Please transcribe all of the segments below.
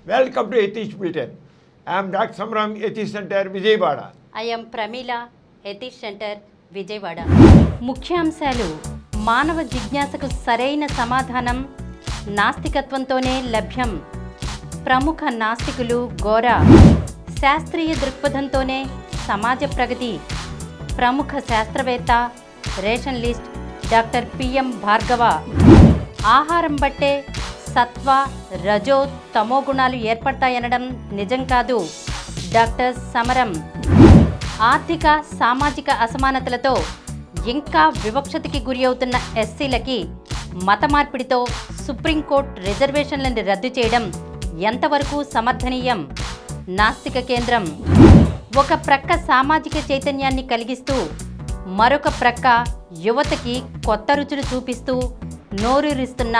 Welcome to Ethics Bulletin. I am Dr. Samram, Ethics Center, Vijayawada. I am Pramila, Ethics Center, Vijayawada. ముఖ్యాంశాలు: మానవ జిజ్ఞాసకు సరైన సమాధానం నాస్తికత్వంతోనే లభ్యం. ప్రముఖ నాస్తికులు గోరా. శాస్త్రీయ దృక్పథంతోనే సమాజ ప్రగతి. ప్రముఖ శాస్త్రవేత్త, ration list doctor PM Bhargava. ఆహారం బట్టే సత్వ, రజో, తమో గుణాలు ఏర్పడతాయనడం నిజం కాదు డాక్టర్ సమరం. ఆర్థిక, సామాజిక అసమానతలతో ఇంకా వివక్షతకి గురి అవుతున్న ఎస్సీలకి మత మార్పిడితో సుప్రీంకోర్టు రిజర్వేషన్లను రద్దు చేయడం ఎంతవరకు సమర్థనీయం? నాస్తిక కేంద్రం. ఒక ప్రక్క సామాజిక చైతన్యాన్ని కలిగిస్తూ మరొక ప్రక్క యువతకి కొత్త రుచులు చూపిస్తూ నోరూరిస్తున్న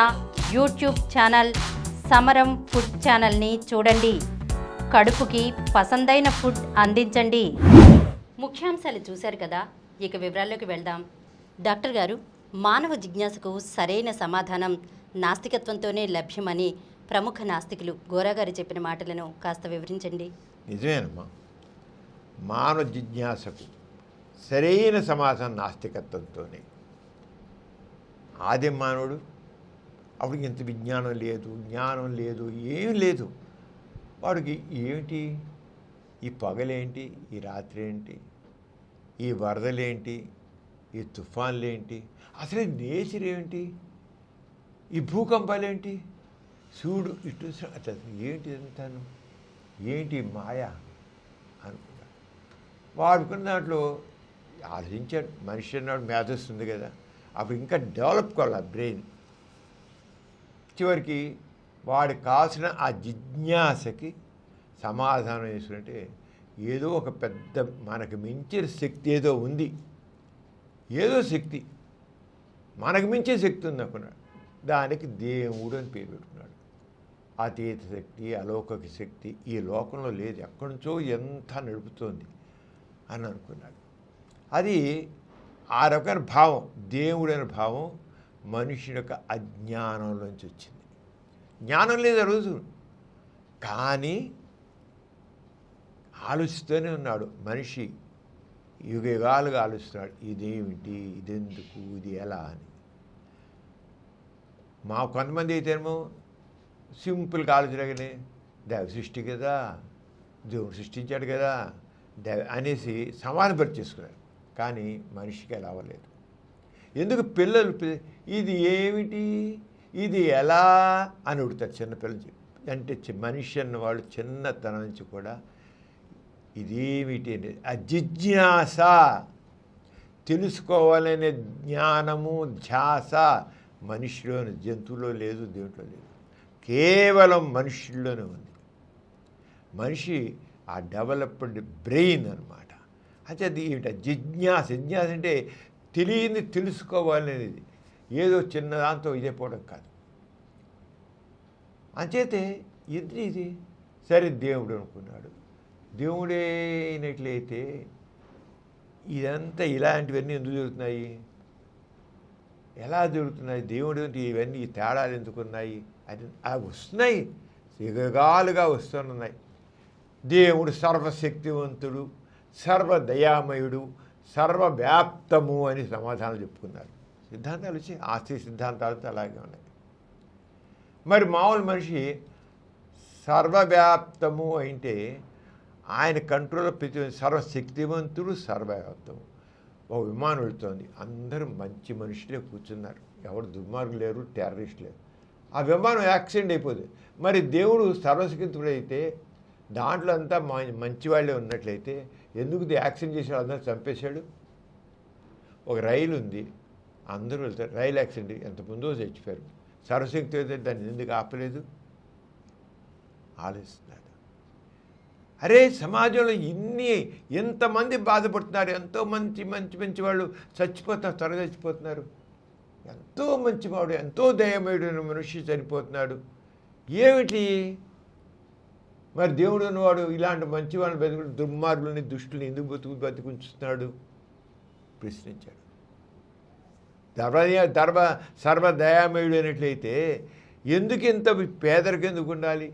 యూట్యూబ్ ఛానల్ సమరం ఫుడ్ ఛానల్ని చూడండి. కడుపుకి పసందైన ఫుడ్ అందించండి. ముఖ్యాంశాలు చూశారు కదా, ఇక వివరాల్లోకి వెళ్దాం. డాక్టర్ గారు, మానవ జిజ్ఞాసకు సరైన సమాధానం నాస్తికత్వంతోనే లభ్యమని ప్రముఖ నాస్తికులు గోరా గారు చెప్పిన మాటలను కాస్త వివరించండి. నిజమేనమ్మా, మానవ జిజ్ఞాసకు సరైన సమాధానం నాస్తికత్వంతోనే. ఆది మానవుడు అప్పుడు ఇంత విజ్ఞానం లేదు, జ్ఞానం లేదు, ఏం లేదు. వాడికి ఏమిటి, ఈ పగలేంటి, ఈ రాత్రి ఏంటి, ఈ వరదలేంటి, ఈ తుఫాన్లేంటి, అసలే నేచర్ ఏమిటి, ఈ భూకంపాలేంటి, సూడు ఇటు అట్లా ఏంటి అంతాను, ఏంటి మాయ అనుకున్నాడు. వాడుకున్న దాంట్లో ఆలోచించాడు. మనిషి అన్నాడు మేధస్సు ఉంది కదా, అప్పుడు ఇంకా డెవలప్ కావాలి బ్రెయిన్. చివరికి వాడికి కావాల్సిన ఆ జిజ్ఞాసకి సమాధానం చేసుకుంటే ఏదో ఒక పెద్ద మనకు మించిన శక్తి ఏదో ఉంది, ఏదో శక్తి మనకు మించే శక్తి ఉంది అనుకున్నాడు. దానికి దేవుడు అని పేరు పెట్టుకున్నాడు. అతీత శక్తి, అలౌకిక శక్తి ఈ లోకంలో లేదు, ఎక్కడి నుంచో ఎంత నడుపుతోంది అని అనుకున్నాడు. అది ఆ రకమైన భావం, దేవుడైన భావం మనిషి యొక్క అజ్ఞానంలోంచి వచ్చింది. జ్ఞానం లేదు ఆ రోజు, కానీ ఆలోచిస్తూనే ఉన్నాడు మనిషి. యుగాలుగా ఆలోచిస్తున్నాడు, ఇదేమిటి, ఇదెందుకు, ఇది ఎలా అని. మా కొంతమంది అయితేనేమో సింపుల్గా ఆలోచనగానే దైవ సృష్టి కదా, దేవుడు సృష్టించాడు కదా అనేసి సమానపరిచేసుకున్నారు. కానీ మనిషికి ఎలా అవ్వలేదు. ఎందుకు పిల్లలు ఇది ఏమిటి, ఇది ఎలా అని అడుగుతారు చిన్నపిల్లలు. అంటే మనిషి అన్నవాడు చిన్నతనం నుంచి కూడా ఇదేమిటి అనేది ఆ జిజ్ఞాస, తెలుసుకోవాలనే జ్ఞానము, ధ్యాస మనిషిలోని, జంతువులో లేదు, దేంట్లో లేదు, కేవలం మనుషుల్లోనే ఉంది. మనిషి ఆ డెవలప్డ్ బ్రెయిన్ అనమాట. అంటే అది ఏమిటి జిజ్ఞాస. జిజ్ఞాస అంటే తెలియంది తెలుసుకోవాలనేది, ఏదో చిన్నదాంతో ఇదైపోవడం కాదు. అంచేతే ఇది సరే దేవుడు అనుకున్నాడు. దేవుడే అయినట్లయితే ఇదంతా ఇలాంటివన్నీ ఎందుకు జరుగుతున్నాయి, ఎలా జరుగుతున్నాయి, దేవుడు ఇవన్నీ ఈ తేడాలు ఎందుకున్నాయి అని అవి వస్తున్నాయి, యుగాలుగా వస్తున్నాయి. దేవుడు సర్వశక్తివంతుడు, సర్వదయామయుడు, సర్వవ్యాప్తము అని సమాధానాలు చెప్పుకున్నారు. సిద్ధాంతాలు వచ్చి ఆస్తి సిద్ధాంతాలతో అలాగే ఉన్నాయి. మరి మామూలు మనిషి సర్వవ్యాప్తము అంటే ఆయన కంట్రోల్లో ప్రతి సర్వశక్తివంతుడు, సర్వవ్యాప్తము. ఒక విమానం వెళుతోంది, అందరూ మంచి మనుషులే కూర్చున్నారు, ఎవరు దుర్మార్గులు లేరు, టెర్రరిస్ట్ లేరు. ఆ విమానం యాక్సిడెంట్ అయిపోతుంది. మరి దేవుడు సర్వశక్తివంతుడు అయితే దాంట్లో అంతా మంచి వాళ్ళే ఉన్నట్లయితే ఎందుకు యాక్సిడెంట్ చేసాడు, అందరూ చంపేశాడు? ఒక రైలు ఉంది, అందరూ వెళ్తారు, రైలు యాక్సిడెంట్ ఎంతమందో చచ్చిపోయారు. సర్వశక్తి అయితే దాన్ని ఎందుకు ఆపలేదు? ఆలోచిస్తున్నాడు. అరే సమాజంలో ఎంతమంది బాధపడుతున్నారు, ఎంతో మంచి మంచి మంచి వాళ్ళు చచ్చిపోతారు, త్వరగా చచ్చిపోతున్నారు. ఎంతో మంచివాడు, ఎంతో దయమయుడు మనిషి చనిపోతున్నాడు. ఏమిటి మరి దేవుడు ఉన్నవాడు ఇలాంటి మంచివాళ్ళని బతుకు దుర్మార్గులని, దుష్టుని ఎందుకు బతికుంచుతున్నాడు ప్రశ్నించాడు. సర్వదయామయుడు అయినట్లయితే ఎందుకు ఇంత పేదరికం ఎందుకు ఉండాలి?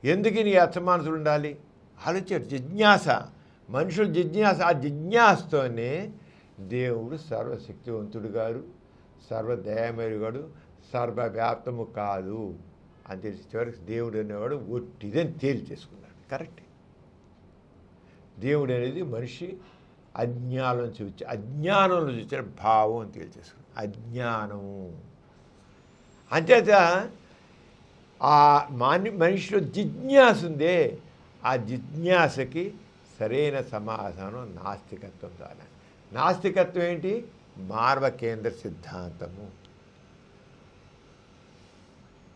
ఎందుకు నీ అసమానతలు ఉండాలి? ఆలోచించారు. జిజ్ఞాస, మనుషులు జిజ్ఞాస. ఆ జిజ్ఞాసతోనే దేవుడు సర్వశక్తివంతుడు గారు, సర్వదయామయుడు, సర్వవ్యాప్తము కాదు అని తెలిసి చివరికి దేవుడు అనేవాడు ఒట్టిదని తేల్చేసుకున్నాడు. కరెక్ట్. దేవుడు అనేది మనిషి అజ్ఞానం చూచి అజ్ఞానంలో చూసిన భావం అని తేల్చేసుకున్నాడు. అజ్ఞానము అంచేత ఆ మనిషిలో జిజ్ఞాస ఉందే, ఆ జిజ్ఞాసకి సరైన సమాధానం నాస్తికత్వం ద్వారా. నాస్తికత్వం ఏంటి? మానవ కేంద్ర సిద్ధాంతము.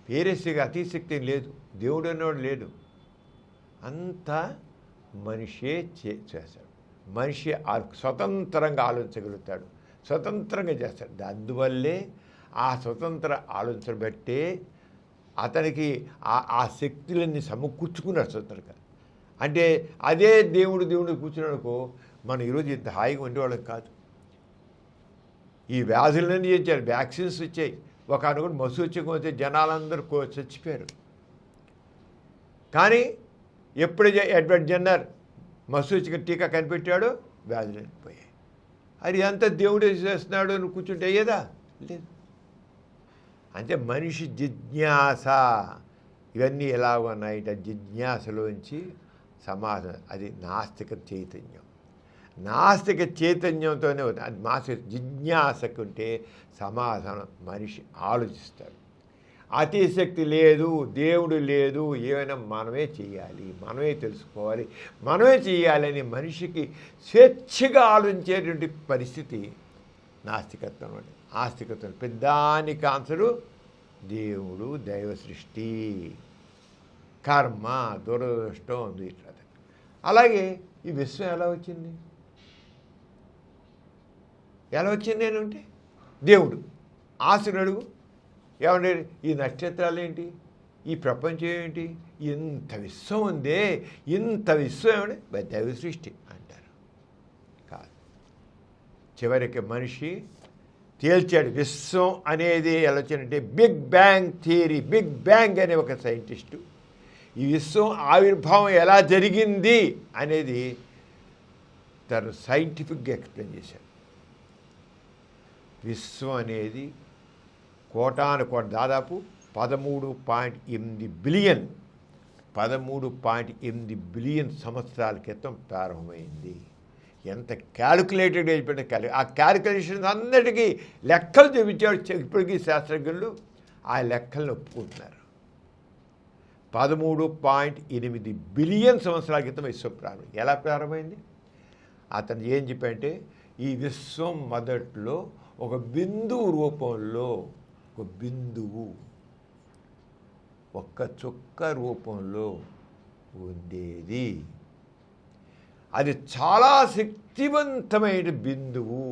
వేరేసిగా అతిశక్తి లేదు, దేవుడు అనేవాడు లేడు, అంతా మనిషే చేశాడు. మనిషి స్వతంత్రంగా ఆలోచించగలుగుతాడు, స్వతంత్రంగా చేస్తాడు. అందువల్లే ఆ స్వతంత్ర ఆలోచన బట్టే అతనికి ఆ శక్తులన్నీ సమకూర్చుకున్నాడు స్వతంత్రంగా. అంటే అదే దేవుడు కూర్చున్నాడుకో మనం ఈరోజు ఇంత హాయిగా ఉండేవాళ్ళం కాదు. ఈ వ్యాధులన్నీ చేయించారు, వ్యాక్సిన్స్ వచ్చాయి. ఒక అనుకుని మసు వచ్చి జనాలందరూ చచ్చిపోయారు. కానీ ఎప్పుడైతే ఎడ్వర్డ్ జెన్నర్ మసు వచ్చి టీకా కనిపెట్టాడో వ్యాధులు పోయాయి. అది అంతా దేవుడే చేస్తున్నాడు అని కూర్చుంటే అయ్యేదా? లేదు. అంటే మనిషి జిజ్ఞాస ఇవన్నీ ఎలా ఉన్నాయంటే జిజ్ఞాసలోంచి సమాధానం. అది నాస్తిక చైతన్యం. నాస్తిక చైతన్యంతోనే అది మాస్తిక జిజ్ఞాసకుంటే సమాధానం మనిషి ఆలోచిస్తాడు. అతిశక్తి లేదు, దేవుడు లేదు, ఏమైనా మనమే చేయాలి, మనమే తెలుసుకోవాలి, మనమే చేయాలని మనిషికి స్వేచ్ఛగా ఆలోచించేటువంటి పరిస్థితి నాస్తికత్వం. ఆస్తికత్వం పెద్దానికి ఆన్సరు దేవుడు, దైవ సృష్టి, కర్మ, దురదృష్టం ఉంది. ఇట్లా అలాగే ఈ విశ్వం ఎలా వచ్చింది? ఎలా వచ్చింది అని అంటే దేవుడు ఆశను అడుగు. ఏమంటే ఈ నక్షత్రాలు ఏంటి, ఈ ప్రపంచం ఏంటి, ఇంత విశ్వం ఉందే, ఇంత విశ్వం ఏమంటే దైవ సృష్టి అంటారు. కాదు, చివరికి మనిషి తేల్చాడు. విశ్వం అనేది ఎలా వచ్చిందంటే big bang theory. Big bang అనే ఒక సైంటిస్టు ఈ విశ్వం ఆవిర్భావం ఎలా జరిగింది అనేది తను సైంటిఫిక్గా ఎక్స్ప్లెయిన్ చేశాడు. విశ్వం అనేది కోటాను కోట దాదాపు 13.8 బిలియన్ 13.8 బిలియన్ సంవత్సరాల క్రితం ప్రారంభమైంది. ఎంత క్యాలిక్యులేటెడ్ అయిపోయిన ఆ క్యాలిక్యులేషన్స్ అందరికీ లెక్కలు చూపించాడు. ఇప్పటికీ శాస్త్రజ్ఞులు ఆ లెక్కలను ఒప్పుకుంటున్నారు. 13.8 బిలియన్ సంవత్సరాల క్రితం విశ్వం ప్రారంభం. ఎలా ప్రారంభమైంది? అతను ఏం చెప్పంటే ఈ విశ్వం మొదట్లో ఒక బిందువు రూపంలో, ఒక బిందువు ఒక్క చుక్క రూపంలో ఉండేది. అది చాలా శక్తివంతమైన బిందువు.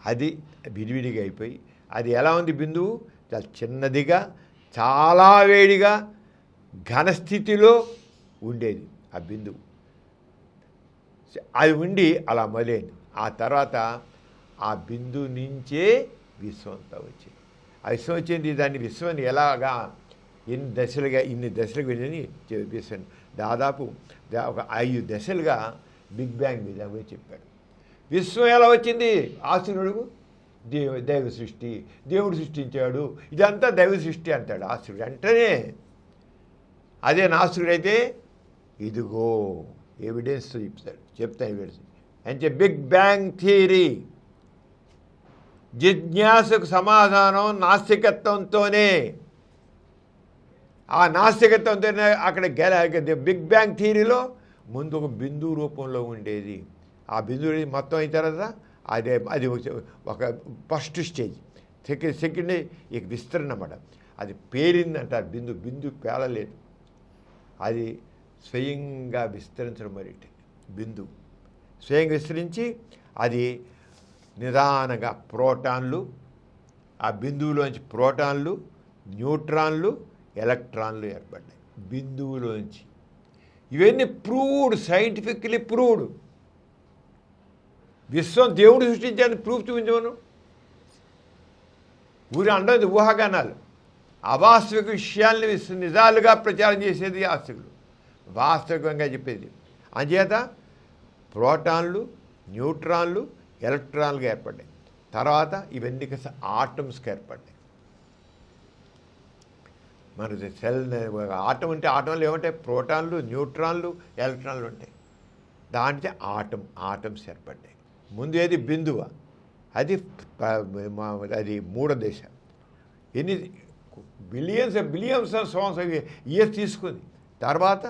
అది విడివిడిగా అయిపోయి అది ఎలా ఉంది? బిందువు చాలా చిన్నదిగా, చాలా వేడిగా, ఘనస్థితిలో ఉండేది ఆ బిందువు. అది ఉండి అలా మొదలైంది. ఆ తర్వాత ఆ బిందువు నుంచే విశ్వంతో వచ్చింది. ఆ విశ్వం వచ్చింది. దాన్ని విశ్వాన్ని ఎలాగా ఇన్ని దశలుగా వెళ్ళని విశ్వం దాదాపు ఒక 5 దశలుగా బిగ్ బ్యాంగ్ మీద చెప్పాడు. విశ్వం ఎలా వచ్చింది? ఆసురుడు దైవ సృష్టి, దేవుడు సృష్టించాడు, ఇదంతా దైవ సృష్టి అంటాడు ఆసురుడు. అంటేనే అదే నాసురుడైతే ఇదిగో ఎవిడెన్స్ చెప్తాను ఎవిడెన్స్ అంటే బిగ్ బ్యాంగ్ థియరీ. జిజ్ఞాసకు సమాధానం నాస్తికత్వంతోనే. ఆ నాస్తికత్వంతోనే అక్కడ బిగ్ బ్యాంగ్ థియరీలో ముందు ఒక బిందువు రూపంలో ఉండేది. ఆ బిందువు మొత్తం అయిన తర్వాత అది ఒక ఫస్ట్ స్టేజ్. సెకండ్ ఇక విస్తరణ అన్నమాట. అది పేరిందంటారు. బిందు పేలలేదు, అది స్వయంగా విస్తరించడం మరి బిందువు స్వయంగా విస్తరించి అది నిదానంగా ప్రోటాన్లు, ఆ బిందువులోంచి ప్రోటాన్లు, న్యూట్రాన్లు, ఎలక్ట్రాన్లు ఏర్పడ్డాయి బిందువులోంచి. ఇవన్నీ ప్రూవ్డ్, సైంటిఫిక్లీ ప్రూవ్డ్. విశ్వం దేవుడు సృష్టించాలని ప్రూఫ్ చూపించమను. ఊరి అండది ఊహాగానాలు. అవాస్తవిక విషయాల్ని నిజాలుగా ప్రచారం చేసేది ఆస్తికులు, వాస్తవికంగా చెప్పేది. అంచేత ప్రోటాన్లు, న్యూట్రాన్లు, ఎలక్ట్రాన్లుగా ఏర్పడ్డాయి. తర్వాత ఇవన్నీ ఆటమ్స్గా ఏర్పడ్డాయి. మనది సెల్ ఆటం అంటే ఆటంలో ఏమంటాయి? ప్రోటాన్లు, న్యూట్రాన్లు, ఎలక్ట్రాన్లు ఉంటాయి. దాంట్లో ఆటమ్స్ ఏర్పడ్డాయి. ముందు ఏది బిందువ, అది మూడో దశ. ఎన్ని బిలియన్స్ ఆఫ్ ఇయర్స్ తీసుకుంది. తర్వాత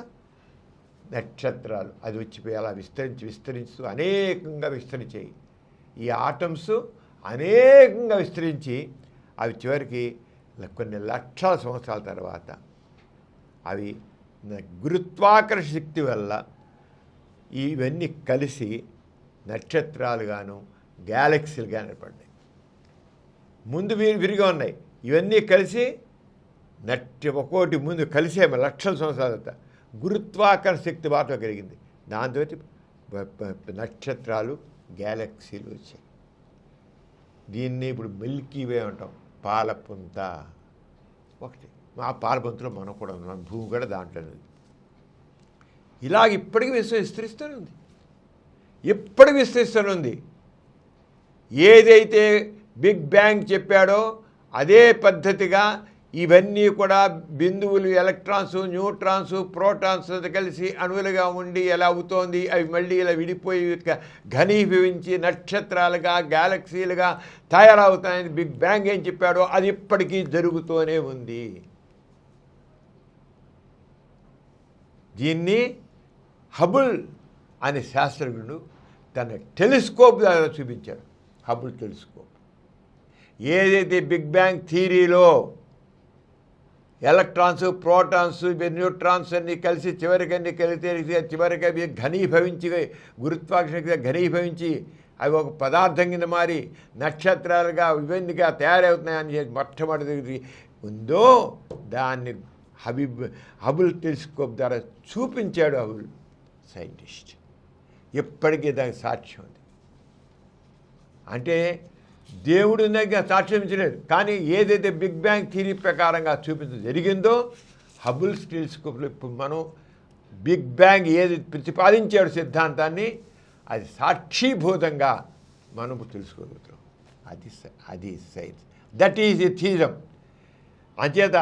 నక్షత్రాలు, అది వచ్చిపోయి అలా విస్తరిస్తూ అనేకంగా విస్తరించాయి. ఈ ఆటమ్స్ అనేకంగా విస్తరించి అవి చివరికి కొన్ని లక్షల సంవత్సరాల తర్వాత అవి గురుత్వాకర్షణ శక్తి వల్ల ఇవన్నీ కలిసి నక్షత్రాలుగాను గ్యాలక్సీలుగా ఏర్పడ్డాయి. ముందు విరిగా ఉన్నాయి, ఇవన్నీ కలిసి ఒక్కోటి ముందు కలిసే లక్షల సంవత్సరాల తర్వాత గురుత్వాకర్షణ శక్తి బాగా కలిగింది. దాంతో నక్షత్రాలు, గ్యాలక్సీలు వచ్చాయి. దీన్ని ఇప్పుడు మిల్కీ వే అంటాం. పాలపుంత ఒకటి. ఆ పాలపుంతలో మనం కూడా ఉన్నాం, భూమి కూడా దాంట్లో ఉంది. ఇలాగ ఇప్పటికీ విస్తరిస్తూనే ఉంది, ఇప్పటికి విస్తరిస్తూనే ఉంది. ఏదైతే బిగ్ బ్యాంగ్ చెప్పాడో అదే పద్ధతిగా ఇవన్నీ కూడా బిందువులు, ఎలక్ట్రాన్స్, న్యూట్రాన్స్, ప్రోటాన్స్ కలిసి అణువులుగా ఉండి ఎలా అవుతోంది, అవి మళ్ళీ ఇలా విడిపోయి ఘనీభవించి నక్షత్రాలుగా, గ్యాలక్సీలుగా తయారవుతాయని బిగ్ బ్యాంగ్ ఏం చెప్పాడో అది ఇప్పటికీ జరుగుతూనే ఉంది. దీన్ని హబుల్ అనే శాస్త్రజ్ఞుడు తన టెలిస్కోప్ ద్వారా చూపించాడు. హబుల్ టెలిస్కోప్ ఏదైతే బిగ్ బ్యాంగ్ థియరీలో ఎలక్ట్రాన్స్, ప్రోటాన్స్, న్యూట్రాన్స్ అన్నీ కలిసి చివరికి అవి ఘనీభవించి గురుత్వాకర్షణ ఘనీభవించి అవి ఒక పదార్థం కింద మారి నక్షత్రాలుగా ఇవన్నీగా తయారవుతున్నాయని మొట్టమొదటి ఉందో దాన్ని హబుల్ టెలిస్కోప్ ద్వారా చూపించాడు హబుల్ సైంటిస్ట్. ఎప్పటికీ దానికి సాక్ష్యం ఉంది. అంటే దేవుడి దగ్గర సాక్ష్యం ఇచ్చలేదు, కానీ ఏదైతే బిగ్ బ్యాంగ్ థియరీ ప్రకారంగా చూపించడం జరిగిందో హబుల్ టెలిస్కోప్లో ఇప్పుడు మనం బిగ్ బ్యాంగ్ ఏది ప్రతిపాదించాడు సిద్ధాంతాన్ని అది సాక్షీభూతంగా మనం తెలుసుకోగలుగుతాం. అది science. That is a theorem. అంచేత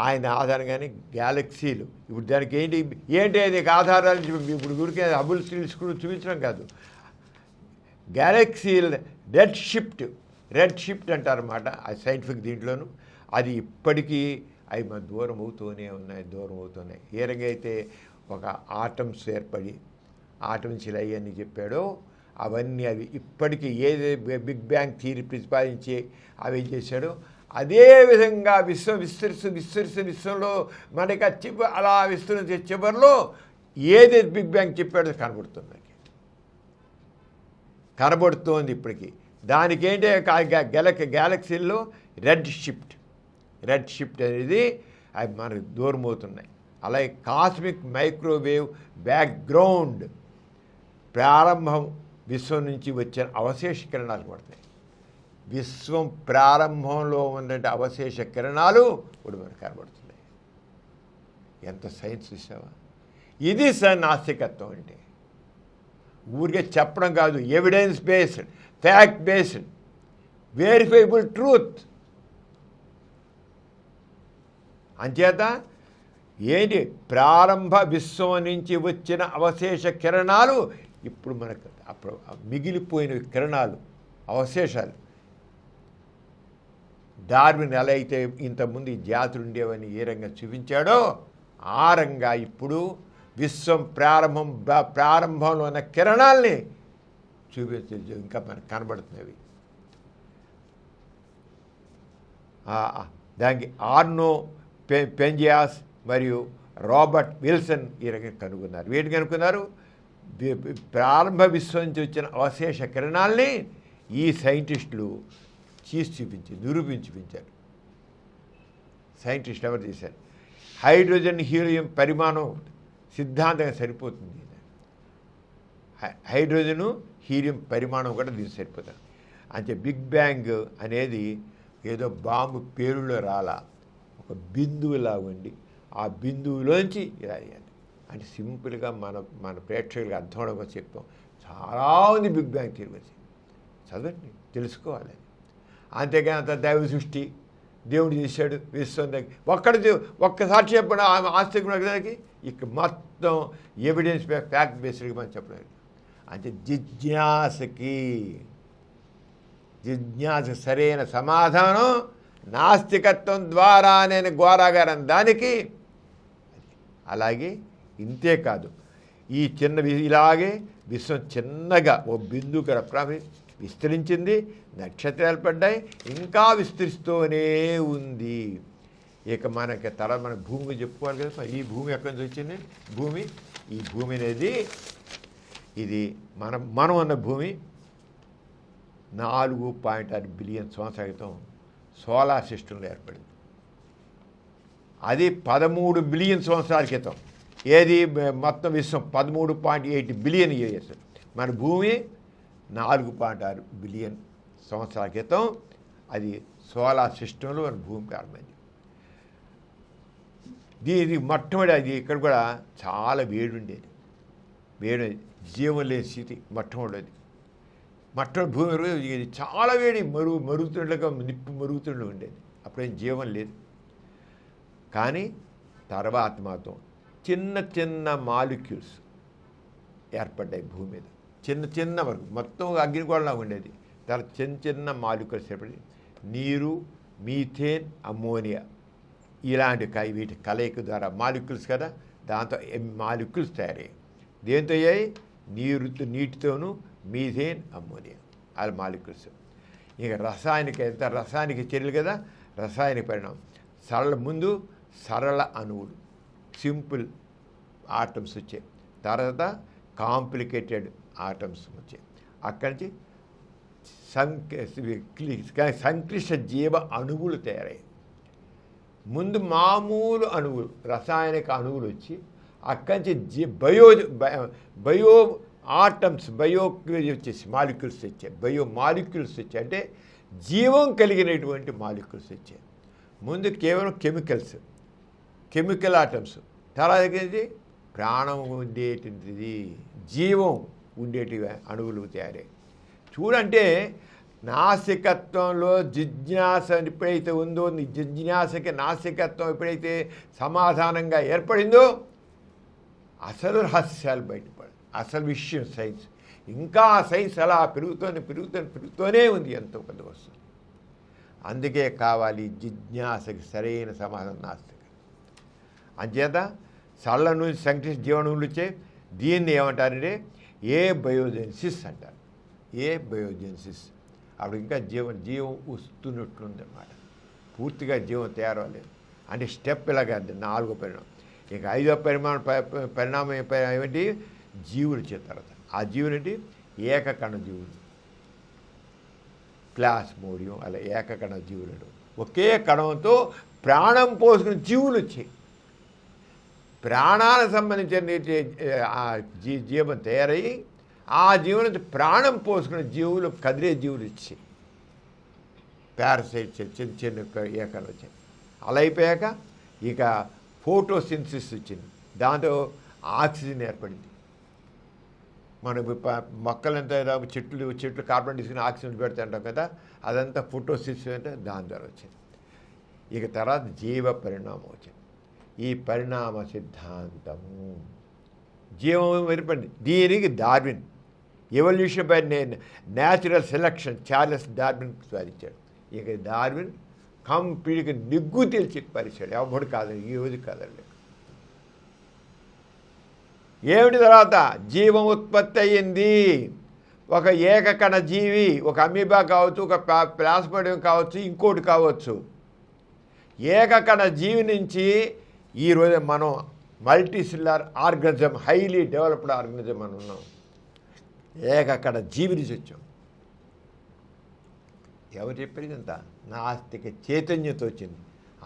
ఆయన ఆధారంగానే గ్యాలక్సీలు ఇప్పుడు దానికి ఏంటి అది ఆధారాలు ఇప్పుడు గురికి హబుల్ టెలిస్కోప్ చూపించడం కాదు. గ్యాలక్సీల్ రెడ్ షిఫ్ట్ అంటారన్నమాట ఆ సైంటిఫిక్ దీంట్లోనూ. అది ఇప్పటికీ అవి మన దూరం అవుతున్నాయి. ఏ రకంగా అయితే ఒక ఆటమ్స్ ఏర్పడి ఆటమ్స్ ఇలా అయ్యని చెప్పాడో అవన్నీ అవి ఇప్పటికీ ఏది బిగ్ బ్యాంగ్ థియరీ ప్రతిపాదించి అవి ఏం చేశాడో అదేవిధంగా విశ్వంలో మనకి అలా విస్తరించి చివరిలో ఏదైతే బిగ్ బ్యాంగ్ చెప్పాడో కనబడుతోంది ఇప్పటికీ. దానికి ఏంటి గ్యాలక్సీల్లో రెడ్ షిఫ్ట్ అనేది అవి మనకు దూరం అవుతున్నాయి. అలాగే కాస్మిక్ మైక్రోవేవ్ బ్యాక్గ్రౌండ్ ప్రారంభం విశ్వం నుంచి వచ్చిన అవశేష కిరణాలు పడతాయి. విశ్వం ప్రారంభంలో ఉన్నటువంటి అవశేష కిరణాలు ఇప్పుడు మనకు కనబడుతున్నాయి. ఎంత సైన్స్ చూసావా? ఇది నాస్తికత్వం అంటే. ఊరికే చెప్పడం కాదు, evidence based, fact based, verifiable truth. అంచేత ఏంటి ప్రారంభ విశ్వం నుంచి వచ్చిన అవశేష కిరణాలు ఇప్పుడు మనకు అప్పుడు మిగిలిపోయిన కిరణాలు, అవశేషాలు. డార్విన్ ఎలా అయితే ఇంతకుముందు ఈ జాతులు ఉండేవని ఏ రంగా చూపించాడో ఆ రంగా ఇప్పుడు విశ్వం ప్రారంభంలో ఉన్న కిరణాల్ని చూపించు ఇంకా మనకు కనబడుతున్నవి. దానికి ఆర్నో పెంజియాస్ మరియు రాబర్ట్ విల్సన్ ఈ రకంగా కనుగొన్నారు. వీటిని కనుక్కున్నారు ప్రారంభ విశ్వం నుంచి వచ్చిన అవశేష కిరణాల్ని ఈ సైంటిస్టులు నిరూపించి చూపించారు. సైంటిస్టులు ఎవరు చేశారు? హైడ్రోజన్ హీలియం పరిమాణం సిద్ధాంతంగా సరిపోతుంది. హైడ్రోజను హీలియం పరిమాణం కూడా దీనికి సరిపోతుంది. అంటే బిగ్ బ్యాంగ్ అనేది ఏదో బాంబు పేరులో రాలా, ఒక బిందువులా ఉండి ఆ బిందువులోంచి ఇలా అయ్యాలి. అంటే సింపుల్గా మన ప్రేక్షకులకు అర్థం అవడం చెప్తాం. చాలా ఉంది బిగ్ బ్యాంగ్ థియరీ చదవండి, తెలుసుకోవాలి. అంతేగాని అంత దైవ సృష్టి, దేవుడు చేశాడు విశ్వం దగ్గర ఒక్క సాక్షి చెప్పడం ఆస్తికుడికి ఇక మొత్తం ఎవిడెన్స్ ఫ్యాక్ట్ బేస్డ్గా మనం చెప్పలేదు. అంటే జిజ్ఞాస సరైన సమాధానం నాస్తికత్వం ద్వారా నేను ఘోరాగారం దానికి. అలాగే ఇంతే కాదు, ఈ ఇలాగే విశ్వం చిన్నగా ఓ బిందువుగా విస్తరించింది, నక్షత్రాలు పడ్డాయి, ఇంకా విస్తరిస్తూనే ఉంది. ఇక మనకి మన భూమి చెప్పుకోవాలి కదా. ఈ భూమి ఎక్కడి నుంచి వచ్చింది? ఈ భూమి అనేది ఇది మనం ఉన్న భూమి 4.6 బిలియన్ సంవత్సరాల క్రితం సోలార్ సిస్టంలో ఏర్పడింది. అది 13 బిలియన్ సంవత్సరాల క్రితం. ఏది మొత్తం విశ్వం 13.8 బిలియన్ ఇయర్స్. మన భూమి 4.6 బిలియన్ సంవత్సరాల క్రితం అది సోలార్ సిస్టంలో మన భూమి ప్రారంభమైంది. దీనికి మొట్టమొదటి అది ఇక్కడ కూడా చాలా వేడి ఉండేది, జీవం లేని స్థితి మొట్టమొదటి భూమి ఇది చాలా వేడి మరుగుతుండగా నిప్పు మరుగుతుండ ఉండేది. అప్పుడేం జీవం లేదు. కానీ తర్వాత మాత్రం చిన్న చిన్న మాలిక్యూల్స్ ఏర్పడ్డాయి భూమి మీద. చిన్న వరకు మొత్తం అగ్నిగోళంలా ఉండేది. తర్వాత చిన్న మాలిక్యూల్స్ ఏర్పడి నీరు, మీథేన్, అమ్మోనియా ఇలాంటి వీటి కలయిక ద్వారా మాలిక్యూల్స్ కదా, దాంతో మాలిక్యూల్స్ తయారయ్యాయి. దేంతో అయ్యాయి? నీటితోనూ మీథేన్, అమ్మోనియా అది మాలిక్యూల్స్. ఇక రసాయనిక చర్యలు కదా, రసాయనిక పరిణామం. ముందు సరళ అణువులు, సింపుల్ ఆటమ్స్ వచ్చాయి. తర్వాత కాంప్లికేటెడ్ ఆటమ్స్ వచ్చాయి. అక్కడి నుంచి సంక్లిష్ట జీవ అణువులు తయారయ్యాయి. ముందు మామూలు అణువులు, రసాయనిక అణువులు వచ్చి అక్కడి నుంచి బయో ఆటమ్స్, వచ్చేసి మాలిక్యూల్స్ వచ్చాయి. మాలిక్యూల్స్ వచ్చాయి అంటే జీవం కలిగినటువంటి మాలిక్యూల్స్ వచ్చాయి. ముందు కేవలం కెమికల్ ఆటమ్స్, తర్వాత ప్రాణం ఉండేటువంటిది, జీవం ఉండేటి అణువులు తయారయ్యాయి. చూడంటే నాస్తికత్వంలో జిజ్ఞాస ఎప్పుడైతే ఉందో, జిజ్ఞాసకి నాస్తికత్వం ఎప్పుడైతే సమాధానంగా ఏర్పడిందో అసలు రహస్యాలు బయటపడాయి. అసలు విషయం సైన్స్. ఇంకా సైన్స్ అలా పెరుగుతూనే ఉంది, ఎంతో పెద్ద వస్తుంది. అందుకే కావాలి జిజ్ఞాసకి సరైన సమాధానం నాస్తిక. అంచేత సళ్ళ నుంచి సంక్లిష్ట జీవనములు వచ్చే దీన్ని ఏమంటారంటే బయోజెన్సిస్ అంటారు. బయోజెన్సిస్. అప్పుడు ఇంకా జీవం వస్తున్నట్లుందన్నమాట. పూర్తిగా జీవం తయారవలేదు. అంటే స్టెప్ ఇలాగా 4వ పరిణామం. ఇక 5వ పరిణామం ఏమిటి? జీవులు వచ్చే తర్వాత ఆ జీవులు ఏంటి? ఏకకణ జీవులు, ప్లాస్మోడియం, అలా ఏకకణ జీవులు. ఒకే కణంతో ప్రాణం పోసుకున్న జీవులు వచ్చాయి. ప్రాణాలకు సంబంధించిన జీవం తయారయ్యి ఆ జీవుల నుంచి ప్రాణం పోసుకున్న జీవులు, కదిలే జీవులు వచ్చాయి. పారాసైట్స్ చిన్న ఏకలు వచ్చాయి. అలా అయిపోయాక ఇక ఫోటోసింథసిస్ వచ్చింది. దాంతో ఆక్సిజన్ ఏర్పడింది. మనకు మొక్కలంతా చెట్లు కార్బన్ తీసుకుని ఆక్సిజన్ పెడతా ఉంటాం కదా, అదంతా ఫోటోసింథసిస్ అంటే దాని ద్వారా వచ్చింది. ఇక తర్వాత జీవ పరిణామం వచ్చింది. ఈ పరిణామ సిద్ధాంతము జీవం ఏర్పడింది. దీనికి Darwin evolution by natural selection Charles Darwin సాధించాడు. ఇక డార్విన్ కంప్లీట్గా నిగ్గు తెలిసి పరిచాడు. ఎవడు కాదండి, ఈ రోజు కాదండి. ఏమిటి తర్వాత? జీవం ఉత్పత్తి అయ్యింది. ఒక ఏకకణ జీవి, ఒక అమీబా కావచ్చు, ఒక ప్లాస్మోడియం కావచ్చు, ఇంకోటి కావచ్చు. ఏకకణ జీవి నుంచి ఈరోజు మనం multicellular organism, highly developed organism అని ఉన్నాం. ఏకకణ జీవి నుంచి వచ్చాం. ఎవరు చెప్పేది అంతా? నాస్తిక చైతన్యంతో వచ్చింది.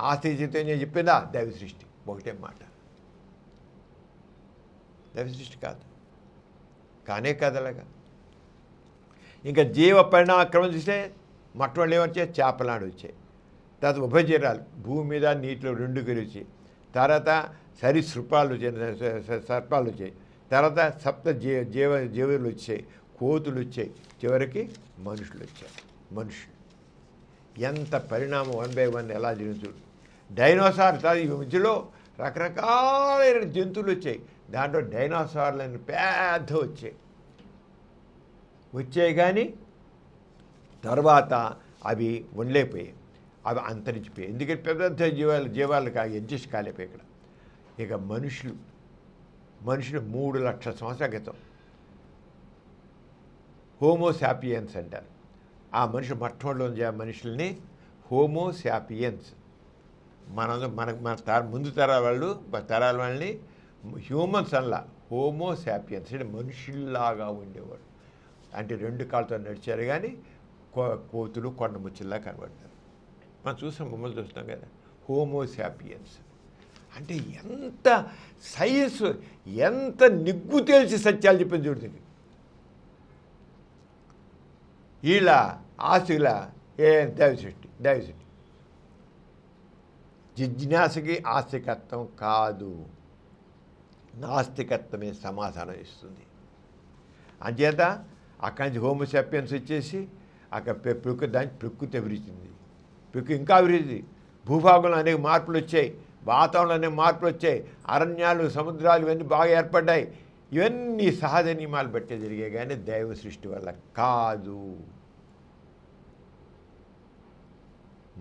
ఆస్తిక చైతన్యం చెప్పిందా? దైవ సృష్టి. ఒకటే మాట, దైవ సృష్టి కాదు. కానే కదలగా. ఇంకా జీవ పరిణామ క్రమం చూస్తే మొట్టమొదటి ఏమొచ్చాయి? చేపలాడు వచ్చాయి. తర్వాత ఉభయచరాలు భూమి మీద నీటిలో రెండు కలిసి, తర్వాత సరీసృపాలు సర్పాలు వచ్చాయి, తర్వాత సప్త జీవులు వచ్చాయి, కోతులు వచ్చాయి, చివరికి మనుషులు వచ్చారు. మనుషులు ఎంత పరిణామం 1 by 1 ఎలా జరిగింది చూడు. డైనోసార్ ఈ మధ్యలో రకరకాలైన జంతువులు వచ్చాయి, దాంట్లో డైనోసార్లని పెద్ద వచ్చాయి కానీ తర్వాత అవి ఉండలేకపోయాయి, అవి అంతరించిపోయాయి. ఎందుకంటే పెద్ద పెద్ద జీవాలకు అడ్జస్ట్ కాలేపోయి. ఇక్కడ ఇక మనుషులు 3 లక్షల సంవత్సరాల క్రితం హోమోసాపియన్స్ అంటారు. ఆ మనుషులు మొట్టమొదటి మనుషుల్ని హోమోసాపియన్స్, మన ముందు తరాల వాళ్ళని హ్యూమన్స్ అలా హోమోసాపియన్స్ అంటే మనుషుల్లాగా ఉండేవాడు. అంటే 2 కాళ్ళతో నడిచారు కానీ కోతులు కొండముచ్చుల్లా కనబడతారు. మనం బొమ్మలు చూస్తాం కదా, హోమోసాపియన్స్ అంటే ఎంత సైన్స్, ఎంత నిగ్గు తేల్చి సత్యాలు చెప్పింది చూడుతుంది. వీళ్ళ ఆస్తిలా దైవసృష్టి జిజ్ఞాసకి ఆస్తికత్వం కాదు, నాస్తికత్వమే సమాధానం ఇస్తుంది. అంచేత అక్కడి నుంచి హోమోసాపియన్స్ వచ్చేసి అక్కడ ప్రకృతి అభివృద్ధింది. ప్రకృతి ఇంకా అభివృద్ధి, భూభాగంలో అనేక మార్పులు వచ్చాయి, వాతావరణంలో అనేక మార్పులు వచ్చాయి, అరణ్యాలు సముద్రాలు ఇవన్నీ బాగా ఏర్పడ్డాయి. ఇవన్నీ సహజ నియమాలు బట్టే జరిగాయి కానీ దైవ సృష్టి వల్ల కాదు.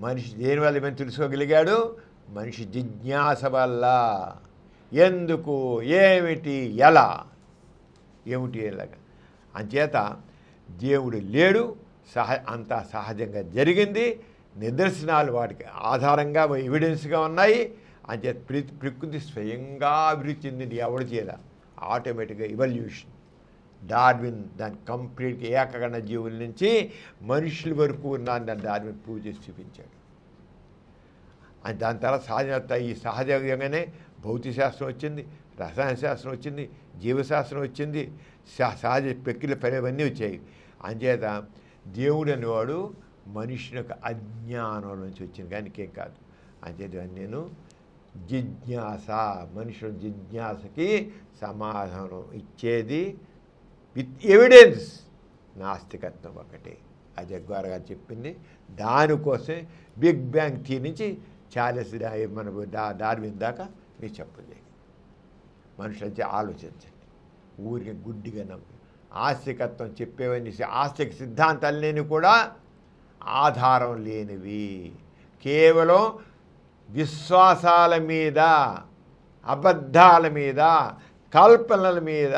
మనిషి దేనివల్ల ఇవన్నీ తెలుసుకోగలిగాడు? మనిషి జిజ్ఞాస వల్ల. ఎందుకు, ఏమిటి, ఎలా, ఎలాగా. అంచేత దేవుడు లేడు, అంతా సహజంగా జరిగింది. నిదర్శనాలు వాటికి ఆధారంగా ఎవిడెన్స్గా ఉన్నాయి. అంచేత ప్రకృతి స్వయంగా అభివృద్ధి చెందింది, ఎవడు చేయాల, ఆటోమేటిక్గా ఎవల్యూషన్. డార్విన్ దాని కంప్లీట్గా ఏకగణ జీవుల నుంచి మనుషుల వరకు ఉన్న డార్విన్ ప్రూవ్ చేసి చూపించాడు. దాని తర్వాత ఈ సహజంగానే భౌతిక శాస్త్రం వచ్చింది, రసాయన శాస్త్రం వచ్చింది, జీవశాస్త్రం వచ్చింది, సహజ ప్రక్రియ ఇవన్నీ వచ్చాయి. అంచేత దేవుడు అనేవాడు మనిషి యొక్క అజ్ఞానం నుంచి వచ్చింది కానీ ఇంకేం కాదు. అంచేత నేను జిజ్ఞాస, మనుషుల జిజ్ఞాసకి సమాధానం ఇచ్చేది విత్ ఎవిడెన్స్ నాస్తికత్వం ఒకటే. అది అగ్వారగా చెప్పింది. దానికోసం బిగ్ బ్యాంగ్ థియరీ నుంచి చార్లెస్ మన డార్విన్ దాకా మీరు చెప్పలేదు. మనుషులంటే ఆలోచించండి, ఊరికి గుడ్డిగా నమ్మి ఆస్తికత్వం చెప్పేవన్నీ ఆస్తిక సిద్ధాంతాలన్నీ కూడా ఆధారం లేనివి, కేవలం విశ్వాసాల మీద, అబద్ధాల మీద, కల్పనల మీద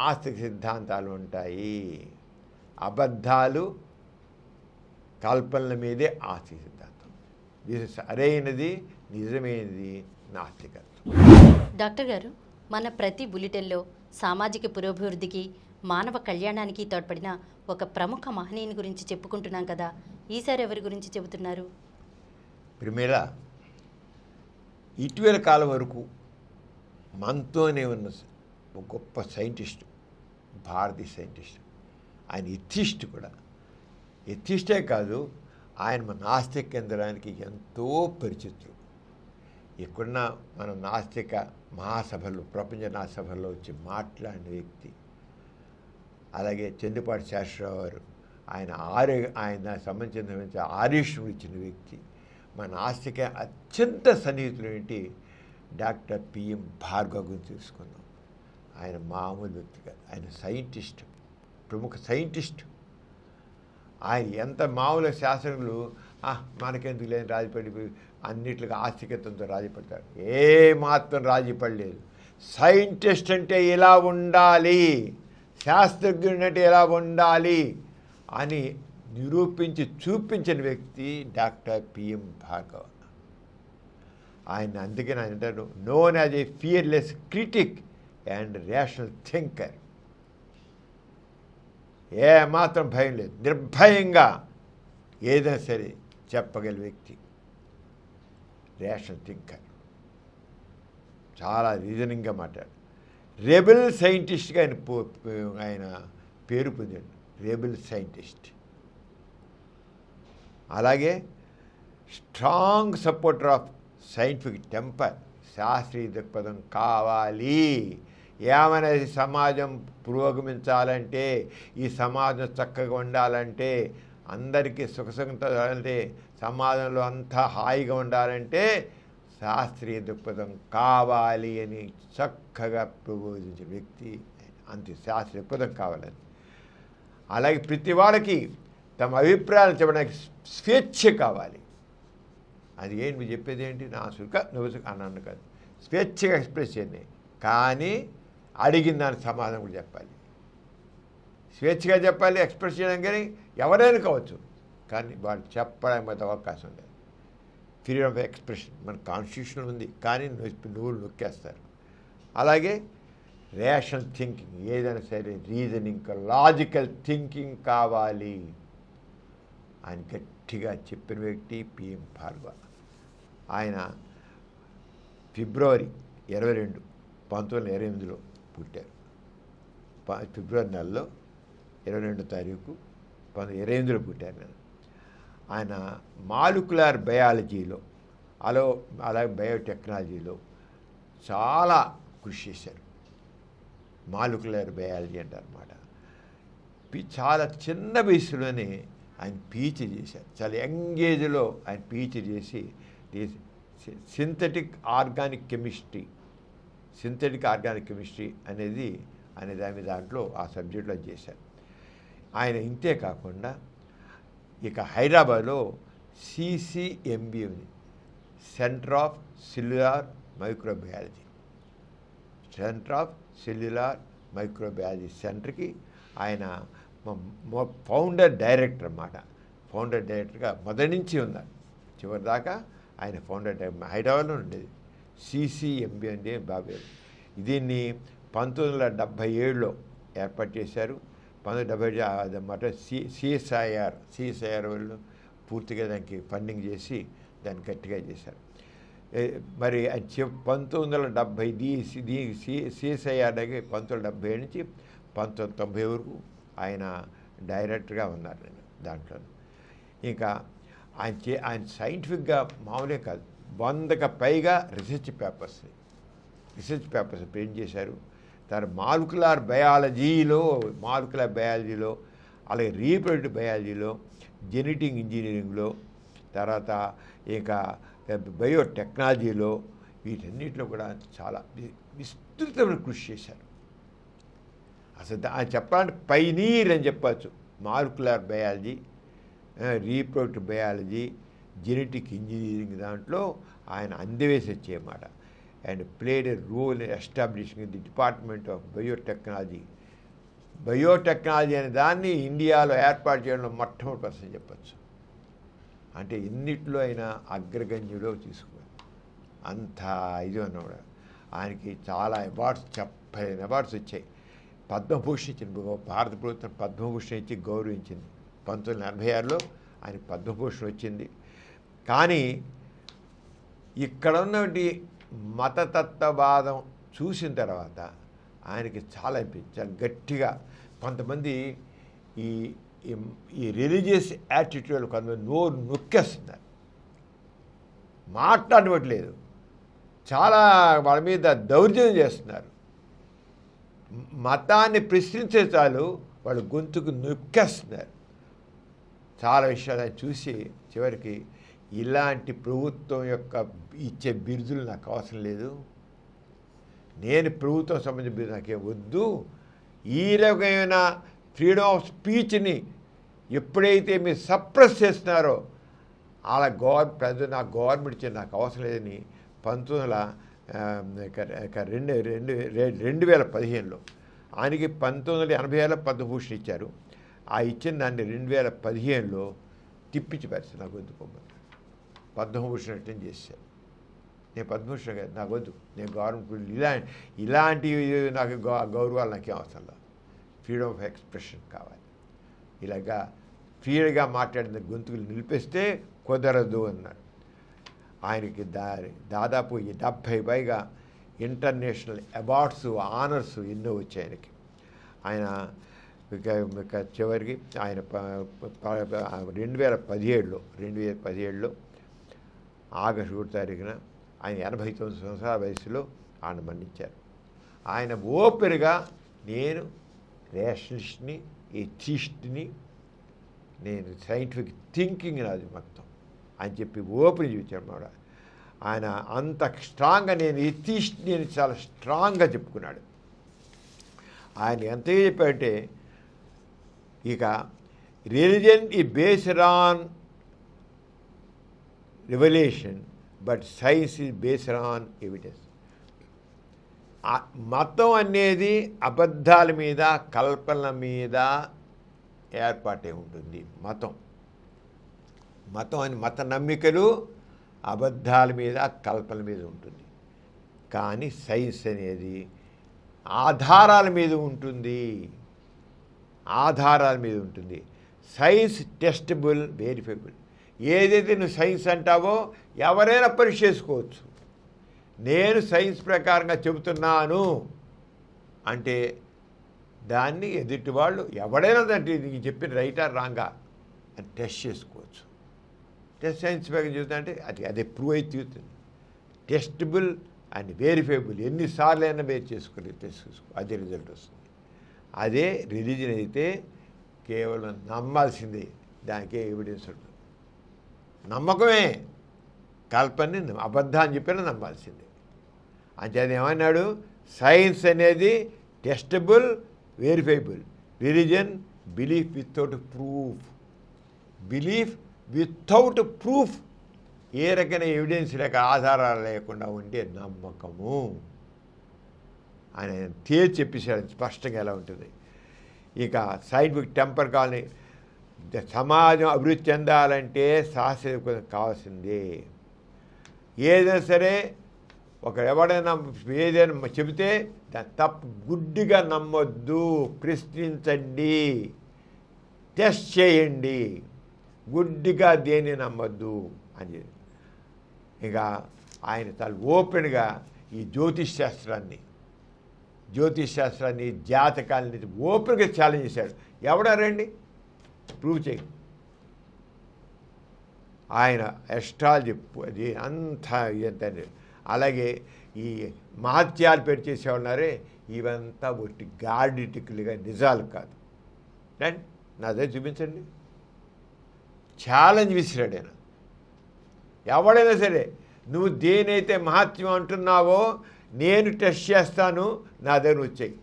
ఆస్తిక సిద్ధాంతాలు ఉంటాయి. అబద్ధాలు, కల్పనల మీదే ఆస్తిక సిద్ధాంతం. ఇది సరైనది, నిజమైనది నాస్తికత్వం. డాక్టర్ గారు, మన ప్రతి బులెటిన్లో సామాజిక పురోభివృద్ధికి, మానవ కళ్యాణానికి తోడ్పడిన ఒక ప్రముఖ మహనీయుని గురించి చెప్పుకుంటున్నాం కదా, ఈసారి ఎవరి గురించి చెబుతున్నారు? ప్రిమేలా, ఇటీవల కాలం వరకు మనతోనే ఉన్న ఒక గొప్ప సైంటిస్ట్, భారతీయ సైంటిస్ట్, ఆయన ఎథిస్ట్ కూడా. ఎథిస్టే కాదు, ఆయన మన నాస్తిక కేంద్రానికి ఎంతో పరిచితులు. ఎక్కడున్న మన నాస్తిక మహాసభలు, ప్రపంచ నాస్తికసభల్లో వచ్చి మాట్లాడిన వ్యక్తి. అలాగే చంద్రపాటి శాస్త్రరావు గారు, ఆయన సంబంధించిన ఆర్యశ్వరుడు ఇచ్చిన వ్యక్తి. మన నాస్తిక అత్యంత సన్నిహితులు ఏంటి డాక్టర్ పిఎం భార్గవ గురించి తెలుసుకుందాం. ఆయన మామూలు వ్యక్తి కాదు, ఆయన సైంటిస్ట్, ప్రముఖ సైంటిస్ట్. ఆయన ఎంత మామూలు శాస్త్రజ్ఞులు మనకెందుకు లేని రాజీపడి అన్నిట్లుగా ఆస్తికత్వంతో రాజీపడతారు. ఏ మాత్రం రాజీపడలేదు. సైంటిస్ట్ అంటే ఇలా ఉండాలి, శాస్త్రజ్ఞుడు అంటే ఎలా ఉండాలి అని నిరూపించి చూపించిన వ్యక్తి డాక్టర్ పిఎం భార్గవ. ఆయన అందుకని ఆయన అంటారు, known as a fearless critic and rational thinker. ఏ మాత్రం భయం లేదు, నిర్భయంగా ఏదైనా సరే చెప్పగల వ్యక్తి, రేషనల్ థింకర్. చాలా రీజనింగ్గా మాట్లాడు. రెబెల్ సైంటిస్ట్గా ఆయన పేరు పొందాడు, రెబెల్ సైంటిస్ట్. అలాగే strong supporter of scientific temper, శాస్త్రీయ దృక్పథం కావాలి. ఏమనేది సమాజం పురోగమించాలంటే, ఈ సమాజం చక్కగా ఉండాలంటే, అందరికీ సుఖసంతోషాలంటే, సమాజంలో అంతా హాయిగా ఉండాలంటే శాస్త్రీయ దృక్పథం కావాలి అని చక్కగా ప్రబోధించిన వ్యక్తి. అంతే, శాస్త్రీయ దృక్పథం కావాలని. అలాగే ప్రతి వాళ్ళకి తమ అభిప్రాయాలు చెప్పడానికి స్వేచ్ఛ కావాలి. అది ఏంటి మీరు చెప్పేది ఏంటి, నా సుఖ నువ్వు సుఖ అన్నాను కాదు, స్వేచ్ఛగా ఎక్స్ప్రెస్ చేయండి. కానీ అడిగిన దానికి సమాధానం కూడా చెప్పాలి. స్వేచ్ఛగా చెప్పాలి, ఎక్స్ప్రెస్ చేయడం. కానీ ఎవరైనా కావచ్చు, కానీ వాళ్ళు చెప్పడానికి మాత్రం అవకాశం లేదు. ఫ్రీడమ్ ఆఫ్ ఎక్స్ప్రెషన్ మన కాన్స్టిట్యూషన్ ఉంది, కానీ నువ్వు నొక్కేస్తారు. అలాగే రేషనల్ థింకింగ్, ఏదైనా సరే రీజనింగ్, లాజికల్ థింకింగ్ కావాలి అని గట్టిగా చెప్పిన వ్యక్తి పిఎం భార్గవ. ఆయన ఫిబ్రవరి 22, 1928లో పుట్టారు. ఫిబ్రవరి నెలలో 22వ తారీఖు 1928లో పుట్టారు నేను. ఆయన మాలిక్యులర్ బయాలజీలో అలాగే బయోటెక్నాలజీలో చాలా కృషి చేశారు. మాలిక్యులర్ బయాలజీ అంటారన్నమాట. చాలా చిన్న వయసులోనే ఆయన పీహెచ్డీ చేశారు. చాలా యంగ్ ఏజ్లో ఆయన పీహెచ్డీ చేసి సింథటిక్ ఆర్గానిక్ కెమిస్ట్రీ అనేది దాంట్లో ఆ సబ్జెక్టులో చేశారు. ఆయన ఇంతే కాకుండా ఇక హైదరాబాద్లో CCMB ఉంది, సెంటర్ ఆఫ్ సెల్యులార్ మైక్రోబయాలజీ సెంటర్కి ఆయన ఫౌండర్ డైరెక్టర్ అన్నమాట. ఫౌండర్ డైరెక్టర్గా మొదటి నుంచి ఉన్నారు, చివరి దాకా ఆయన ఫౌండర్ డైరెక్టర్. హైదరాబాద్లో ఉండేది CCMB అంటే బాబు. దీన్ని 1977లో ఏర్పాటు చేశారు. 1977 అన్నమాట. సిఎస్ఐఆర్ వాళ్ళు పూర్తిగా దానికి ఫండింగ్ చేసి దాన్ని గట్టిగా చేశారు. మరి 1970 సిఎస్ఐఆర్ దగ్గర 1977 నుంచి 1990 వరకు ఆయన డైరెక్టర్గా ఉన్నారు నేను దాంట్లో. ఇంకా ఆయన సైంటిఫిక్గా మామూలే కాదు, 100కు పైగా రీసెర్చ్ పేపర్స్ ప్రింట్ చేశారు. తర్వాత మాలిక్యులర్ బయాలజీలో అలాగే రీప్రొడక్టివ్ బయాలజీలో, జెనెటిక్ ఇంజనీరింగ్లో, తర్వాత ఇంకా బయోటెక్నాలజీలో, వీటన్నిటిలో కూడా చాలా విస్తృతమైన కృషి చేశారు. అసలు ఆయన చెప్పాలంటే పైనీర్ అని చెప్పచ్చు. Molecular biology, reproductive biology, genetic engineering దాంట్లో ఆయన అందవేసి వచ్చేయమాట. And played a role in establishing the department of biotechnology అనే దాన్ని ఇండియాలో ఏర్పాటు చేయడంలో మొట్టమొదటి పర్సన్ చెప్పచ్చు. అంటే ఎన్నిట్లో అయినా అగ్రగణ్యులో తీసుకోవాలి, అంత ఇది అన్నవాడు. ఆయనకి చాలా అవార్డ్స్, 70 అవార్డ్స్ వచ్చాయి. పద్మభూషణ్ ఇచ్చింది, భారత ప్రభుత్వం పద్మభూషణ్ ఇచ్చి గౌరవించింది. 1986లో ఆయనకి పద్మభూషణ్ వచ్చింది. కానీ ఇక్కడ ఉన్నటువంటి మతతత్వవాదం చూసిన తర్వాత ఆయనకి చాలా అనిపించాలి గట్టిగా. కొంతమంది ఈ రిలీజియస్ యాటిట్యూడ్ కొంతమంది నోరు నొక్కేస్తున్నారు, మాట్లాడవట్లేదు, చాలా వాళ్ళ మీద దౌర్జన్యం చేస్తున్నారు. మతాన్ని ప్రశ్నించే చాలు వాళ్ళు గొంతుకు నొక్కేస్తున్నారు. చాలా విషయాలు ఆయన చూసి చివరికి ఇలాంటి ప్రభుత్వం యొక్క ఇచ్చే బిరుదులు నాకు అవసరం లేదు, నేను ప్రభుత్వం సంబంధించిన బిరుదు నాకేం వద్దు. ఈ రకమైన ఫ్రీడమ్ ఆఫ్ స్పీచ్ని ఎప్పుడైతే మీరు సప్రెస్ చేస్తున్నారో అలా ప్రజలు నాకు గవర్నమెంట్ ఇచ్చే నాకు అవసరం లేదని 2015లో ఆయనకి 1986లో పద్మభూషణ్ ఇచ్చారు. ఆ ఇచ్చిన దాన్ని 2015లో తిప్పించి పరిస్థితి నాకు వద్దు పొమ్మని పద్మభూషణ్ అటెండ్ చేశారు. నేను పద్మభూషణ్ గారు నాకు వద్దు, నేను గవర్నమెంట్ ఇలాంటి నాకు గౌరవాలు నాకేం అవసరం లేదు, ఫ్రీడమ్ ఆఫ్ ఎక్స్ప్రెషన్ కావాలి. ఇలాగా ఫ్రీగా మాట్లాడిన గొంతుకులు నిలిపేస్తే కుదరదు అన్నాడు. ఆయనకి దాదాపు 70 పైగా ఇంటర్నేషనల్ అవార్డ్స్, ఆనర్స్ ఎన్నో వచ్చాయి ఆయనకి. ఆయన చివరికి ఆయన 2017లో ఆగస్టు 1 తారీఖున ఆయన 89 సంవత్సరాల వయసులో ఆయన మరణించారు. ఆయన ఓపెన్గా నేను రేషనలిస్ట్ని, ఎథిస్ట్ని, నేను సైంటిఫిక్ థింకింగ్ నాది మొత్తం అని చెప్పి ఓపెన్ చూపించాడు అన్నమాట. ఆయన అంత స్ట్రాంగ్గా నేను ఎథిస్ట్ని అని చాలా స్ట్రాంగ్గా చెప్పుకున్నాడు. ఆయన ఎంత చెప్పాడంటే ఇక రిలిజన్ ఈ based on revolution but science is based on evidence. మతం అనేది అబద్ధాల మీద కల్పనల మీద ఏర్పాటే ఉంటుంది. మతం అని మత నమ్మికలు అబద్ధాల మీద కల్పనల మీద ఉంటుంది. కానీ సైన్స్ అనేది ఆధారాల మీద ఉంటుంది. Science testable, verifiable. ఏదైతే నువ్వు సైన్స్ అంటావో ఎవరైనా పరీక్ష చేసుకోవచ్చు. నేను సైన్స్ ప్రకారంగా చెబుతున్నాను అంటే దాన్ని ఎదుటి వాళ్ళు ఎవడైనా దాంట్లో నీకు చెప్పిన రైటా రాంగా అని టెస్ట్ చేసుకోవచ్చు. టెస్ట్ సైన్స్ ప్రకారం చెబుతా అంటే అదే ప్రూవ్ అయితే చెబుతుంది. Testable and verifiable. ఎన్నిసార్లు అయినా టెస్ట్ చేసుకో, అదే రిజల్ట్ వస్తుంది. అదే రిలీజన్ అయితే కేవలం నమ్మాల్సిందే, దానికే ఎవిడెన్స్ ఉంటుంది. నమ్మకమే, కల్పనని అబద్ధాన్ని చెప్పినా నమ్మాల్సిందే. అంటే అది ఏమన్నాడు, సైన్స్ అనేది testable, verifiable. Religion belief without proof. ఏ రకమైన ఎవిడెన్స్ లేక ఆధారాలు లేకుండా ఉండే నమ్మకము ఆయన తేల్చి చెప్పేశాడు స్పష్టంగా ఎలా ఉంటుంది. ఇక సైంటిఫిక్ టెంపర్ కావాలని, సమాజం అభివృద్ధి చెందాలంటే శాస్త్రీయ కావాల్సిందే. ఏదైనా సరే ఎవడైనా ఏదైనా చెబితే దాన్ని తప్పు గుడ్డిగా నమ్మొద్దు, ప్రశ్నించండి, టెస్ట్ చేయండి, గుడ్డిగా దేన్ని నమ్మొద్దు అని. ఇక ఆయన చాలా ఓపెన్గా ఈ జ్యోతిష్ శాస్త్రాన్ని జాతకాలని ఓపెన్గా ఛాలెంజ్ చేశాడు. ఎవడారండి ప్రూవ్ చేయి. ఆయన ఎస్ట్రాలజీ అది అంతా ఎంత. అలాగే ఈ మహత్యాలు పెట్టి చేసేవాళ్ళారే ఇవంతా ఒట్టి గాడిటికలుగా నిజాలు కాదు. అండ్ నా దగ్గర చూపించండి. ఛాలెంజ్ విసిరాడు ఆయన. ఎవడైనా సరే నువ్వు దేనైతే మహత్యం అంటున్నావో నేను టెస్ట్ చేస్తాను, నా దగ్గర వచ్చాయి,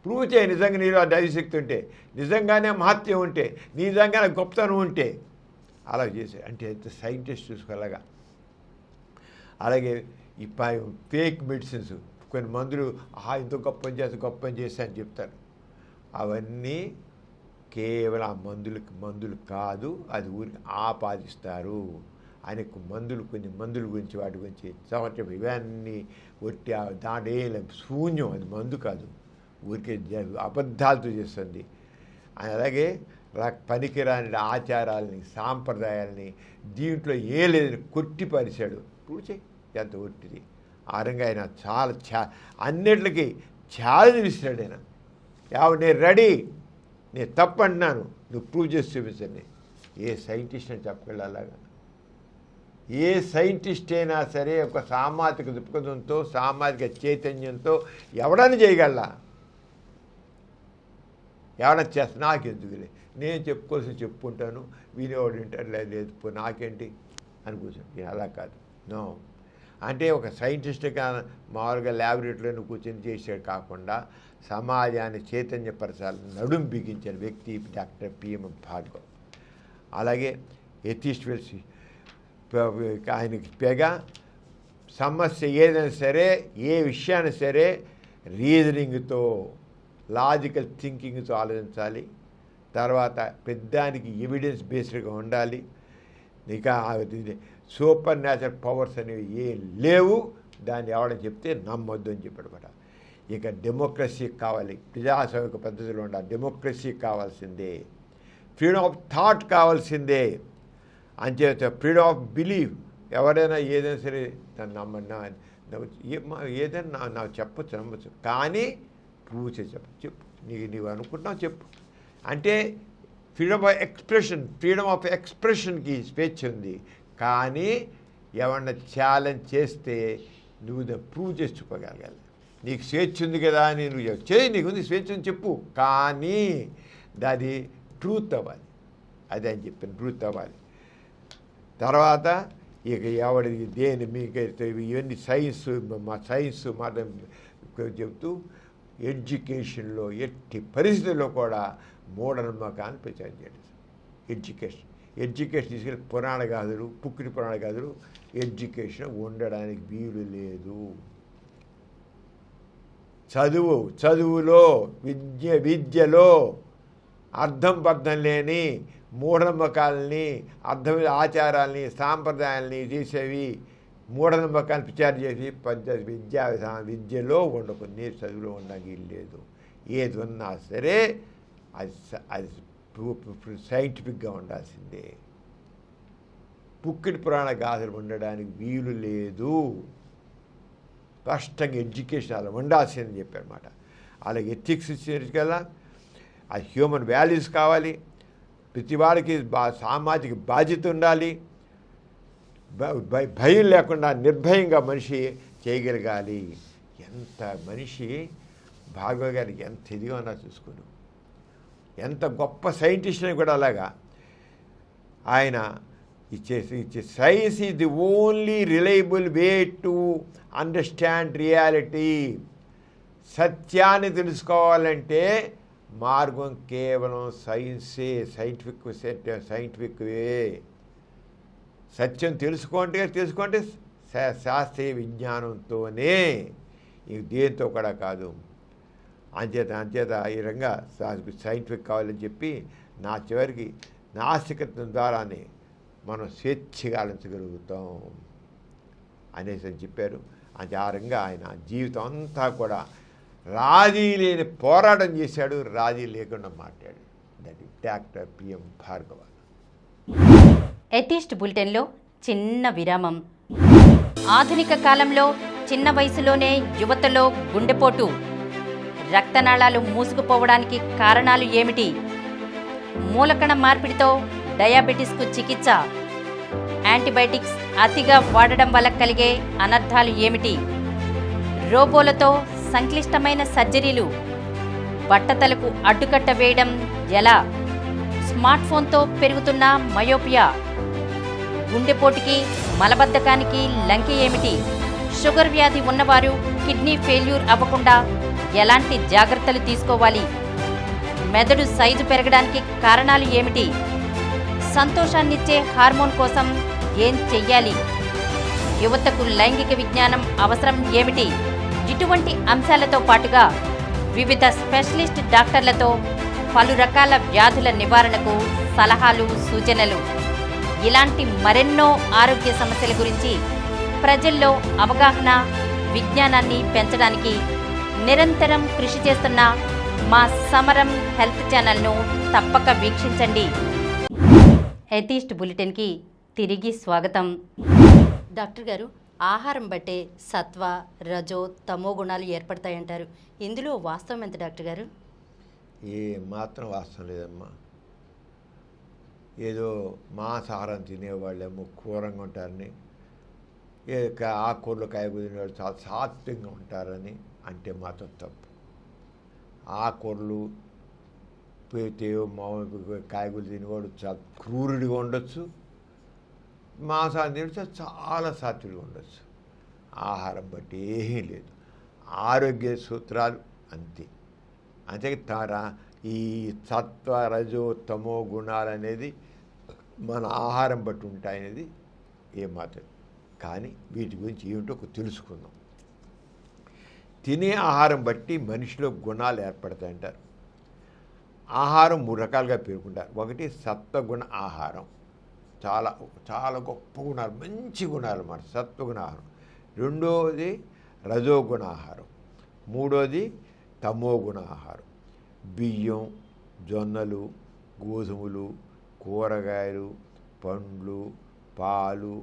ప్రూవ్ చేయి. నిజంగా నీలో ఆ దైవశక్తి ఉంటే, నిజంగానే మహత్యం ఉంటే, నిజంగానే గొప్పతనం ఉంటే అలా చేసే. అంటే సైంటిస్ట్ చూసుకోలాగా. అలాగే ఈ ఫేక్ మెడిసిన్స్, కొన్ని మందులు ఇంత గొప్ప పని చేస్తా అని చెప్తారు. అవన్నీ కేవలం ఆ మందులు కాదు, అది ఊరికి ఆపాదిస్తారు. ఆయనకు కొన్ని మందుల గురించి వాటి గురించి సంవత్సరం ఇవన్నీ ఒట్టి దాంట్లో శూన్యం. అది మందు కాదు, ఊరికే అబద్ధాలతో చేస్తుంది. అలాగే పనికిరాని ఆచారాలని, సాంప్రదాయాలని దీంట్లో ఏ లేదని కొట్టి పరిచాడు. ప్రూవ్ చేయి ఎంత ఒట్టిది. ఆ రంగా ఆయన చాలా అన్నిటికీ ఛాలెంజ్ ఇస్తున్నాడు ఆయన. నేను రెడీ, నేను తప్పు అంటున్నాను, నువ్వు ప్రూవ్ చేసి చూపించండి. ఏ సైంటిస్ట్ అని చెప్పగలరు అలాగా? ఏ సైంటిస్ట్ అయినా సరే ఒక సామాజిక దృక్పథంతో, సామాజిక చైతన్యంతో ఎవడని చేయగలరా? ఎవడన్నా చేస్తా నాకెందుకులే, నేను చెప్పుకోవాల్సి చెప్పుకుంటాను, వినేవాడు వింటాడు, లేదు నాకేంటి అని కూర్చొని. అలా కాదు. నో. అంటే ఒక సైంటిస్ట్గా మామూలుగా ల్యాబొరేటరీలో కూర్చొని చేసాడు కాకుండా సమాజాన్ని చైతన్యపరచాలని నడుం బిగించిన వ్యక్తి డాక్టర్ పిఎం భార్గవ్. అలాగే ఎథిస్ట్ వెల్సి ఆయనకి పెగా సమస్య ఏదైనా సరే, ఏ విషయాన్ని సరే రీజనింగ్తో, లాజికల్ థింకింగ్తో ఆలోచించాలి. తర్వాత పెద్దానికి ఎవిడెన్స్ బేస్డ్గా ఉండాలి. ఇక సూపర్ న్యాచురల్ పవర్స్ అనేవి ఏం లేవు, దాన్ని ఎవడని చెప్తే నమ్మొద్దు అని చెప్పాడు. ఇక డెమోక్రసీ కావాలి, ప్రజాస్వామిక పద్ధతిలో ఉండాలి, డెమోక్రసీ కావాల్సిందే, ఫ్రీడమ్ ఆఫ్ థాట్ కావాల్సిందే. అంచేత ఫ్రీడమ్ ఆఫ్ బిలీవ్. ఎవరైనా ఏదైనా సరే దాన్ని నమ్మన్నా ఏదైనా నాకు చెప్పచ్చు, నమ్మచ్చు, కానీ ప్రూవ్ చేసి చెప్పు నీవు అనుకుంటున్నావు చెప్పు. అంటే ఫ్రీడమ్ ఆఫ్ ఎక్స్ప్రెషన్కి స్వేచ్ఛ ఉంది, కానీ ఏమన్నా ఛాలెంజ్ చేస్తే నువ్వు ప్రూవ్ చేసి చూపగలగాలి. నీకు స్వేచ్ఛ ఉంది కదా అని నువ్వు చేయి, నీకు ఉంది స్వేచ్ఛ అని చెప్పు, కానీ అది ట్రూత్ అవ్వాలి. అది అని చెప్పిన ట్రూత్ అవ్వాలి. తర్వాత ఇక ఎవడికి దేని మీకైతే ఇవన్నీ సైన్స్ మాట చెబుతూ ఎడ్యుకేషన్లో ఎట్టి పరిస్థితుల్లో కూడా మూఢనమ్మకాన్ని ప్రచారం చేయడం. ఎడ్యుకేషన్ తీసుకెళ్ళి పురాణ గాథలు, పుక్కిడి పురాణ గాథలు ఎడ్యుకేషన్ ఉండడానికి వీలు లేదు. చదువులో విద్యలో అర్థం లేని మూఢనమ్మకాలని, అర్థమైన ఆచారాలని, సాంప్రదాయాలని చేసేవి మూఢనమ్మకాలను ప్రచారం చేసి విద్యలో ఉండకుండా చదువులో ఉండడానికి లేదు. ఏది ఉన్నా సరే అది సైంటిఫిక్గా ఉండాల్సిందే. పుక్కిడి పురాణ గాథలు ఉండడానికి వీలు లేదు. స్పష్టంగా ఎడ్యుకేషన్ అలా ఉండాల్సిందని చెప్పారన్నమాట. అలాగే ఎథిక్స్ ఇచ్చేది కదా, అది హ్యూమన్ వాల్యూస్ కావాలి. ప్రతి వాడికి సామాజిక బాధ్యత ఉండాలి. భయం లేకుండా నిర్భయంగా మనిషి చేయగలగాలి. ఎంత మనిషి భార్గవ గారికి ఎంత ఇదిగా ఉన్నా చూసుకుని, ఎంత గొప్ప సైంటిస్ట్ అని కూడా అలాగా ఆయన ఇచ్చే science is the only reliable way to understand reality. సత్యాన్ని తెలుసుకోవాలంటే మార్గం కేవలం సైన్సే, సైంటిఫిక్ వే. సత్యం తెలుసుకుంటే శాస్త్రీయ విజ్ఞానంతోనే, ఇంక దేంతో కూడా కాదు. అంచేత ఈ రంగా సైంటిఫిక్ కావాలని చెప్పి నా చివరికి నాస్తికత్వం ద్వారానే మనం స్వేచ్ఛగా ఆలోచించగలుగుతాం అనేసి అని చెప్పారు. ఆ రంగా ఆయన జీవితం అంతా కూడా రాజీ లేని పోరాటం చేశాడు, రాజీ లేకుండా మాట్లాడాడు. That is doctor PM Bhargava. Atheist బులెటిన్లో చిన్న విరామం. ఆధునిక కాలంలో చిన్న వయసులోనే యువతలో గుండెపోటు, రక్తనాళాలు మూసుకుపోవడానికి కారణాలు ఏమిటి? మూలకణ మార్పిడితో డయాబెటిస్కు చికిత్స, యాంటీబయాటిక్స్ అతిగా వాడడం వల్ల కలిగే అనర్థాలు ఏమిటి? రోబోలతో సంక్లిష్టమైన సర్జరీలు, బట్టతలకు అడ్డుకట్ట వేయడం ఎలా? స్మార్ట్ ఫోన్తో పెరుగుతున్న మయోపియా, గుండెపోటుకి మలబద్ధకానికి లంకె ఏమిటి? షుగర్ వ్యాధి ఉన్నవారు కిడ్నీ ఫెయిల్యూర్ అవ్వకుండా ఎలాంటి జాగ్రత్తలు తీసుకోవాలి? మెదడు సైజు పెరగడానికి కారణాలు ఏమిటి? సంతోషాన్నిచ్చే హార్మోన్ కోసం ఏం చెయ్యాలి? యువతకు లైంగిక విజ్ఞానం అవసరం ఏమిటి? ఇటువంటి అంశాలతో పాటుగా వివిధ స్పెషలిస్ట్ డాక్టర్లతో పలు రకాల వ్యాధుల నివారణకు సలహాలు, సూచనలు, ఇలాంటి మరెన్నో ఆరోగ్య సమస్యల గురించి ప్రజల్లో అవగాహన, విజ్ఞానాన్ని పెంచడానికి నిరంతరం కృషి చేస్తున్న మా సమరం హెల్త్ ఛానల్ను తప్పక వీక్షించండి. ఎథిస్ట్ బులెటిన్కి తిరిగి స్వాగతం. డాక్టర్ గారు, ఆహారం బట్టే సత్వ, రజో, తమో గుణాలు ఏర్పడతాయంటారు. ఇందులో వాస్తవం ఎంత డాక్టర్ గారు? ఏ మాత్రం వాస్తవం లేదమ్మా. ఏదో మాంసాహారం తినేవాళ్ళేమో క్రూరంగా ఉంటారని, ఆకుకూరలు కాయగూరలు తినేవాళ్ళు చాలా సాత్వికంగా ఉంటారని అంటే మాత్రం తప్పు. ఆకుకూరలు మామూలు కాయగూరలు తినేవాడు చాలా క్రూరుడిగా ఉండొచ్చు, మాంసాహారం తినచ్చు చాలా సాత్వికంగా ఉండొచ్చు. ఆహారం బట్టి ఏమీ లేదు. ఆరోగ్య సూత్రాలు అంతే. అంతే ఈ సత్వ, రజో, తమో గుణాలు అనేది మన ఆహారం బట్టి ఉంటాయనేది ఏమాత్రం. కానీ వీటి గురించి ఏమిటో తెలుసుకుందాం. తినే ఆహారం బట్టి మనిషిలో గుణాలు ఏర్పడతాయంటారు. ఆహారం 3 రకాలుగా పేర్కొంటారు. ఒకటి సత్వగుణ ఆహారం, చాలా చాలా గొప్ప గుణాలు, మంచి గుణాలు అన్నమాట సత్వగుణ ఆహారం. రెండోది రజోగుణ ఆహారం. మూడోది తమోగుణ ఆహారం. బియ్యం, జొన్నలు, గోధుమలు, కూరగాయలు, పండ్లు, పాలు,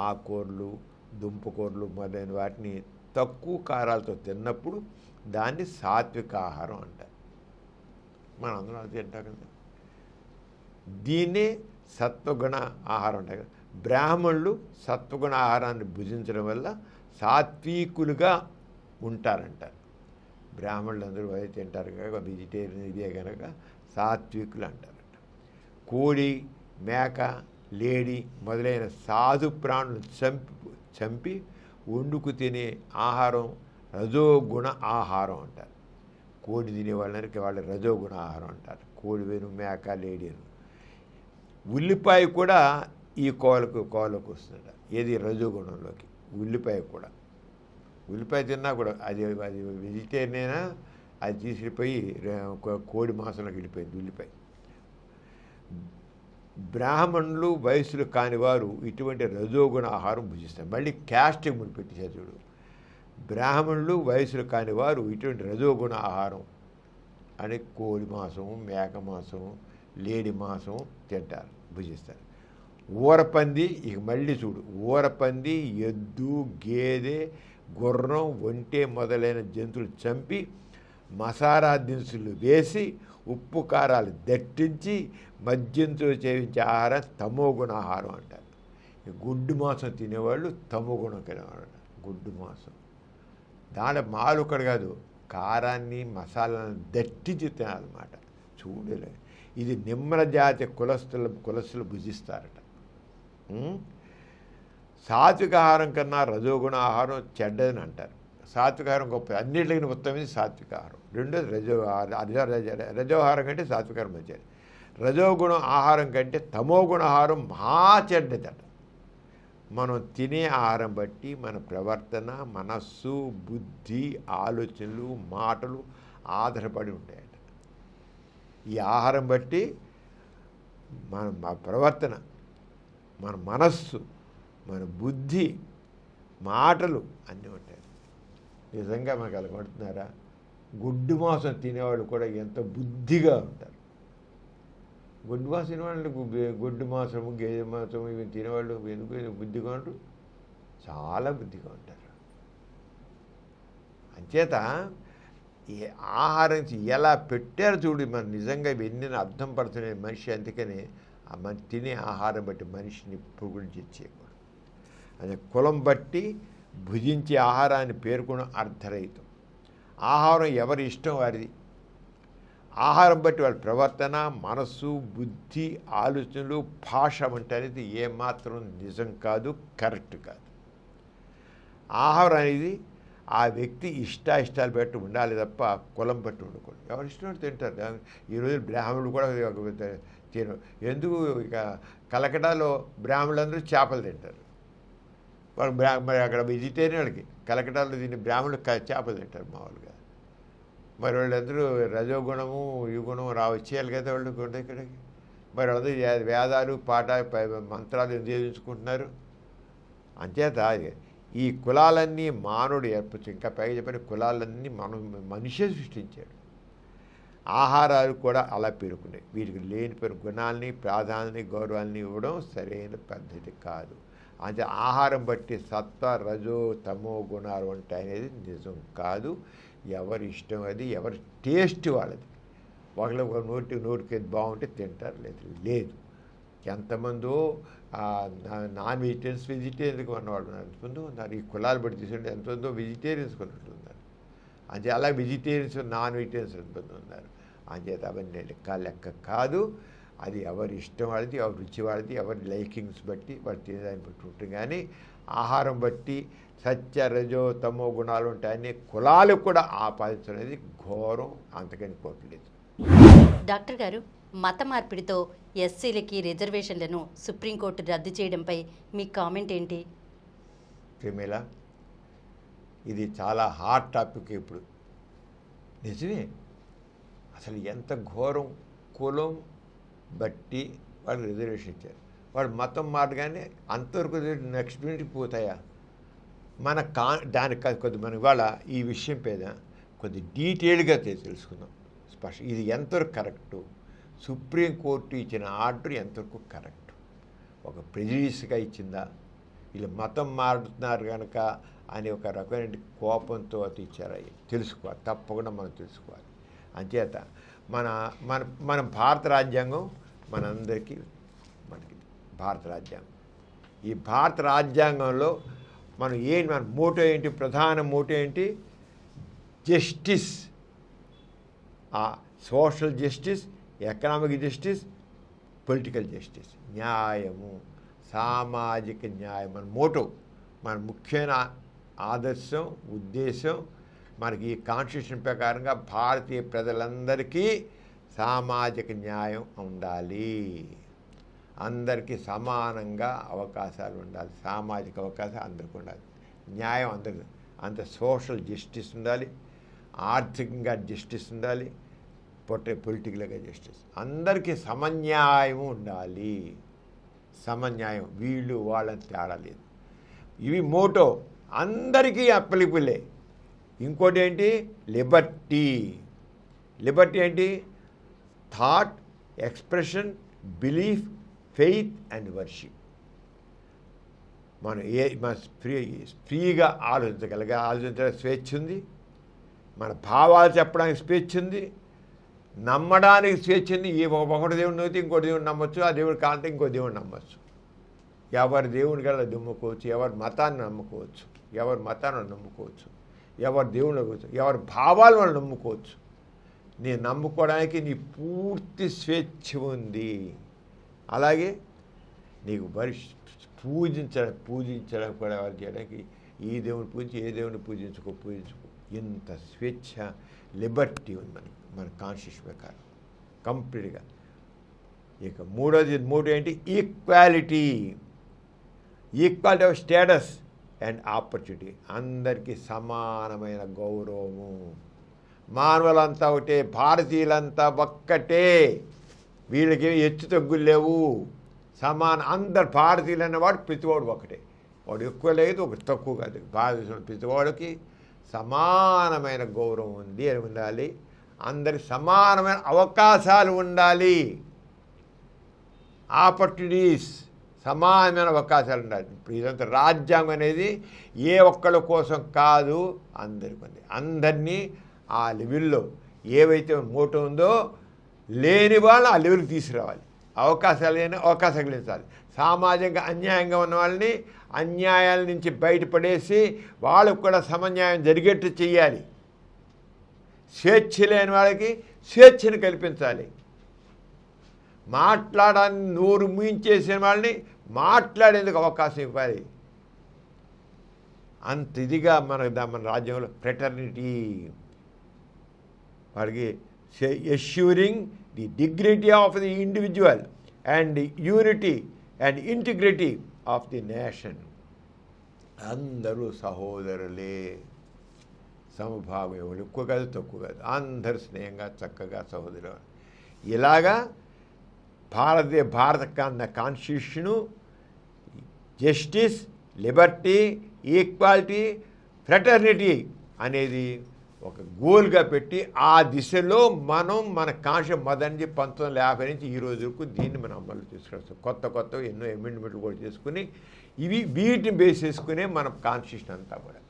ఆకుకూరలు, దుంపకూరలు మొదలైన వాటిని తక్కువ కారాలతో తిన్నప్పుడు దాన్ని సాత్విక ఆహారం అంటారు. మనందరం అది తింటాం కదా. దీన్నే సత్వగుణ ఆహారం అంటారు కదా. బ్రాహ్మణులు సత్వగుణ ఆహారాన్ని భుజించడం వల్ల సాత్వికులుగా ఉంటారంటారు. బ్రాహ్మణులు అందరూ అదే తింటారు కనుక వెజిటేరియన్ ఇదే కనుక సాత్వికులు అంటారంట. కోడి, మేక, లేడి మొదలైన సాధు ప్రాణులను చంపి వండుకు తినే ఆహారం రజోగుణ ఆహారం అంటారు. కోడి తినే వాళ్ళకి వాళ్ళు రజోగుణ ఆహారం అంటారు. కోడి వేరు, మేక, లేడీను. ఉల్లిపాయ కూడా ఈ కోలకు వస్తుందట. ఏది రజోగుణంలోకి ఉల్లిపాయ కూడా. ఉల్లిపాయ తిన్నా కూడా అది వెజిటేరియనేనా అది తీసుకుపోయి కోడి మాంసంలోకి వెళ్ళిపోయింది ఉల్లిపాయ. బ్రాహ్మణులు వయసులు కాని వారు ఇటువంటి రజోగుణ ఆహారం భుజిస్తారు. మళ్ళీ క్యాస్ట్ ముడిపెట్టి చదువుడు. బ్రాహ్మణులు వయసులు కాని వారు ఇటువంటి రజోగుణ ఆహారం అని కోడి మాంసం, మేక మాంసం, లేడి మాంసం తింటారు, భుజిస్తారు. ఊరపంది, ఇక మళ్ళీ చూడు, ఊరపంది, ఎద్దు, గేదె, గుర్రం, ఒంటె మొదలైన జంతువులు చంపి మసాలా దినుసులు వేసి ఉప్పు కారాలు దట్టించి మద్యంతులు చేయించే ఆహారం తమోగుణ ఆహారం అంటారు. గుడ్డు మాంసం తినేవాళ్ళు తమోగుణం తినేవాళ్ళు. గుడ్డు మాంసం దాంట్లో మాలుకడు కాదు, కారాన్ని మసాలాలను దట్టించి తినాలన్నమాట. చూడలే, ఇది నిమ్న జాతి కులస్తులు భుజిస్తారట. సాత్విక ఆహారం కన్నా రజోగుణ ఆహారం చెడ్డదని అంటారు. సాత్విక ఆహారం గొప్ప, అన్నింటికి ఉత్తమైంది సాత్విక ఆహారం. రెండోది రజోహారం కంటే సాత్విక ఆహారం మంచిది. రజోగుణ ఆహారం కంటే తమోగుణ ఆహారం మహా చెడ్డదట. మనం తినే ఆహారం బట్టి మన ప్రవర్తన, మనస్సు, బుద్ధి, ఆలోచనలు, మాటలు ఆధారపడి ఉంటాయట. ఈ ఆహారం బట్టి మన ప్రవర్తన, మన మనస్సు, మన బుద్ధి, మాటలు అన్నీ ఉంటాయి. నిజంగా మనకు అలా కొడుతున్నారా? గుడ్డు మాంసం తినేవాళ్ళు కూడా ఎంత బుద్ధిగా ఉంటారు. గుడ్డు మాంసం తినేవాళ్ళు, గుడ్డు మాంసము, గేదె మాంసము ఇవి తినేవాళ్ళు ఎందుకు బుద్ధిగా ఉంటారు? చాలా బుద్ధిగా ఉంటారు. అంచేత ఈ ఆహారం ఎలా పెట్టారు చూడు, మన నిజంగా ఇవన్నీ అర్థం పడుతున్నాయి మనిషి. అందుకని మన తినే ఆహారం బట్టి మనిషిని ఇప్పుడు గురించి చేయకూడదు. అదే కులం బట్టి భుజించే ఆహారాన్ని పేర్కొనడం అర్థరహితం. ఆహారం ఎవరి ఇష్టం వారిది. ఆహారం బట్టి వాళ్ళ ప్రవర్తన, మనస్సు, బుద్ధి, ఆలోచనలు, భాష అంటే అనేది ఏమాత్రం నిజం కాదు, కరెక్ట్ కాదు. ఆహారం అనేది ఆ వ్యక్తి ఇష్టాలు పెట్టి ఉండాలి తప్ప కులం బట్టి ఉండకూడదు. ఎవరి ఇష్టం తింటారు. ఈరోజు బ్రాహ్మణులు కూడా తినరు. ఎందుకు? ఇక కలకటాలో బ్రాహ్మణులందరూ చేపలు తింటారు. వాళ్ళు మరి అక్కడ వెజిటేరియన్ వాళ్ళకి కలకటాలో తిని బ్రాహ్మణులు చేపలు తింటారు మామూలుగా. మరి వాళ్ళందరూ రజోగుణము ఈ గుణము వచ్చేయాలి కదా వాళ్ళు కొండ ఇక్కడికి. మరి వాళ్ళందరూ వేదాలు, మంత్రాలు నిర్దేశించుకుంటున్నారు. అంచేత ఈ కులాలన్నీ మానవుడు ఏర్పచ్చు. ఇంకా పైగా చెప్పిన కులాలన్నీ మనిషే సృష్టించాడు. ఆహారాలు కూడా అలా పేరుకున్నాయి. వీటికి లేనిపోయిన గుణాలని, ప్రాధాన్యాన్ని, గౌరవాన్ని ఇవ్వడం సరైన పద్ధతి కాదు. అంటే ఆహారం బట్టి సత్వ, రజో, తమో గుణాలు ఉంటాయనేది నిజం కాదు. ఎవరి ఇష్టం అది, ఎవరి టేస్ట్ వాళ్ళది. ఒకళ్ళు నోటికి బాగుంటే తింటారు, లేదు. ఎంతమందో నాన్ వెజిటేరియన్స్ వెజిటేరియన్కి ఉన్నవాళ్ళు ఎంతమందో ఉన్నారు. ఈ కులాలు బట్టి తీసుకుంటే ఎంతమందో వెజిటేరియన్స్ కొన్నట్టు ఉన్నారు. అంటే అలా వెజిటేరియన్స్, నాన్ వెజిటేరియన్స్ ఎంతమంది ఉన్నారు. అంచేత అవన్నీ లెక్క కాదు. అది ఎవరి ఇష్టం వాళ్ళది, ఎవరి రుచి వాళ్ళది, ఎవరి లైకింగ్స్ బట్టి వాళ్ళు తినేదాన్ని బట్టి ఉంటుంది. కానీ ఆహారం బట్టి సత్య, రజో, తమో గుణాలు ఉంటాయని కులాలు కూడా ఆపాదించడం అనేది ఘోరం, అంతకని కోట్లేదు. డాక్టర్ గారు, మత మార్పిడితో ఎస్సీలకి రిజర్వేషన్లను సుప్రీంకోర్టు రద్దు చేయడంపై మీ కామెంట్ ఏంటి? ప్రేమేలా, ఇది చాలా హాట్ టాపిక్ ఇప్పుడు. నిజమే, అసలు ఎంత ఘోరం. కులం బట్టి వాళ్ళు రిజర్వేషన్ ఇచ్చారు. వాడు మతం మారగానే అంతవరకు నెక్స్ట్ మినిట్కి పోతాయా? దానికి కొద్ది మనం ఇవాళ ఈ విషయం మీద కొద్ది డీటెయిల్గా తెలుసుకుందాం. ఇది ఎంతవరకు కరెక్టు, సుప్రీంకోర్టు ఇచ్చిన ఆర్డర్ ఎంతవరకు కరెక్ట్, ఒక ప్రెజుడిస్గా ఇచ్చిందా, వీళ్ళు మతం మారుతున్నారు కనుక అని ఒక రకమైన కోపంతో ఇచ్చారా? తెలుసుకోవాలి, తప్పకుండా మనం తెలుసుకోవాలి. అంచేత మన భారత రాజ్యాంగం మనకి భారత రాజ్యాంగం ఈ భారత రాజ్యాంగంలో మన మోటో ఏంటి, ప్రధాన మోటో ఏంటి? Justice. Social justice, economic justice, political justice. న్యాయము, సామాజిక న్యాయం మన మోటో, మన ముఖ్యమైన ఆదర్శం, ఉద్దేశం. మనకి ఈ కాన్స్టిట్యూషన్ ప్రకారంగా భారతీయ ప్రజలందరికీ సామాజిక న్యాయం ఉండాలి, అందరికీ సమానంగా అవకాశాలు ఉండాలి, సామాజిక అవకాశాలు అందరికీ ఉండాలి, న్యాయం అందరికీ, అంత సోషల్ జస్టిస్ ఉండాలి, ఆర్థికంగా జస్టిస్ ఉండాలి, పొలిటికల్గా జస్టిస్, అందరికీ సమన్యాయం ఉండాలి. సమన్యాయం, వీళ్ళు వాళ్ళని తేడా లేదు. ఇవి మోటో, అందరికీ అప్పలిపులే. ఇంకోటి ఏంటి? లిబర్టీ. లిబర్టీ ఏంటి? Thought, expression, belief, faith and worship. మన ఫ్రీగా ఆలోచించడానికి స్వేచ్ఛ ఉంది, మన భావాలు చెప్పడానికి స్వేచ్ఛ ఉంది, నమ్మడానికి స్వేచ్ఛ ఉంది. ఒకటి దేవుడిని నమ్మితే ఇంకోటి దేవుడిని నమ్మొచ్చు, ఆ దేవుడు కాంటే ఇంకో దేవుడిని నమ్మచ్చు. ఎవరి దేవుని కల్లా నమ్ముకోవచ్చు, ఎవరి మతాన్ని నమ్ముకోవచ్చు, ఎవరి మతాన్ని నమ్ముకోవచ్చు, ఎవరి దేవుని నమ్ముకోవచ్చు, ఎవరి భావాలు వాళ్ళు నమ్ముకోవచ్చు. నేను నమ్ముకోవడానికి నీ పూర్తి స్వేచ్ఛ ఉంది. అలాగే నీకు పూజించడం కూడా వాళ్ళు చేయడానికి ఈ దేవుని పూజించి ఏ దేవుని పూజించుకో. ఇంత స్వేచ్ఛ, లిబర్టీ ఉంది మన కాన్స్టిట్యూషన్ ప్రకారం కంప్లీట్గా. ఇక మూడో ఏంటి? Equality. Equality of status and opportunity. అందరికీ సమానమైన గౌరవము. మానవులంతా ఒకటే, భారతీయులంతా ఒక్కటే, వీళ్ళకి హెచ్చు తగ్గులు లేవు, సమాన. అందరు భారతీయులు అన్నవాడు ప్రతివాడు ఒకటే, వాడు ఎక్కువ లేదు, ఒక తక్కువ కాదు. భారతదేశంలో ప్రతివాడికి సమానమైన గౌరవం ఉంది అని ఉండాలి. అందరికి సమానమైన అవకాశాలు ఉండాలి, ఆపర్చునిటీస్, సమానమైన అవకాశాలు ఉండాలి. ఇప్పుడు ఇదంతా రాజ్యాంగం అనేది ఏ ఒక్కళ్ళ కోసం కాదు, అందరికి ఉంది. అందరినీ ఆ లెవెల్లో ఏవైతే మోటో ఉందో లేని వాళ్ళు ఆ లెవెల్కి తీసుకురావాలి. అవకాశాలు లేని అవకాశాలు కలిగించాలి. సామాజికంగా అన్యాయంగా ఉన్న వాళ్ళని అన్యాయాల నుంచి బయటపడేసి వాళ్ళకు కూడా సమన్యాయం జరిగేట్టు చేయాలి. స్వేచ్ఛ లేని వాళ్ళకి స్వేచ్ఛను కల్పించాలి. మాట్లాడాన్ని నోరు మూయించేసిన వాళ్ళని మాట్లాడేందుకు అవకాశం ఇవ్వాలి. అంత ఇదిగా మన రాజ్యంలో ఫ్రెటర్నిటీ, వాడికి assuring the dignity of the individual and unity and integrity of the nation. అందరూ సహోదరులే, సమభావం, ఎవరు ఎక్కువ కాదు తక్కువ కాదు, అందరు స్నేహంగా చక్కగా సహోదరు. ఇలాగా భారత constitution justice, Liberty, equality, fraternity అనేది ఒక గోల్గా పెట్టి ఆ దిశలో మనం మన కాన్స్టిట్యూషన్ మొదటి 1950 నుంచి ఈ రోజుకు దీన్ని మనం అమలు తీసుకొస్తాం. కొత్త ఎన్నో అమెండ్మెంట్లు కూడా చేసుకుని వీటిని బేస్ చేసుకునే మన కాన్స్టిట్యూషన్ అంతా కూడా.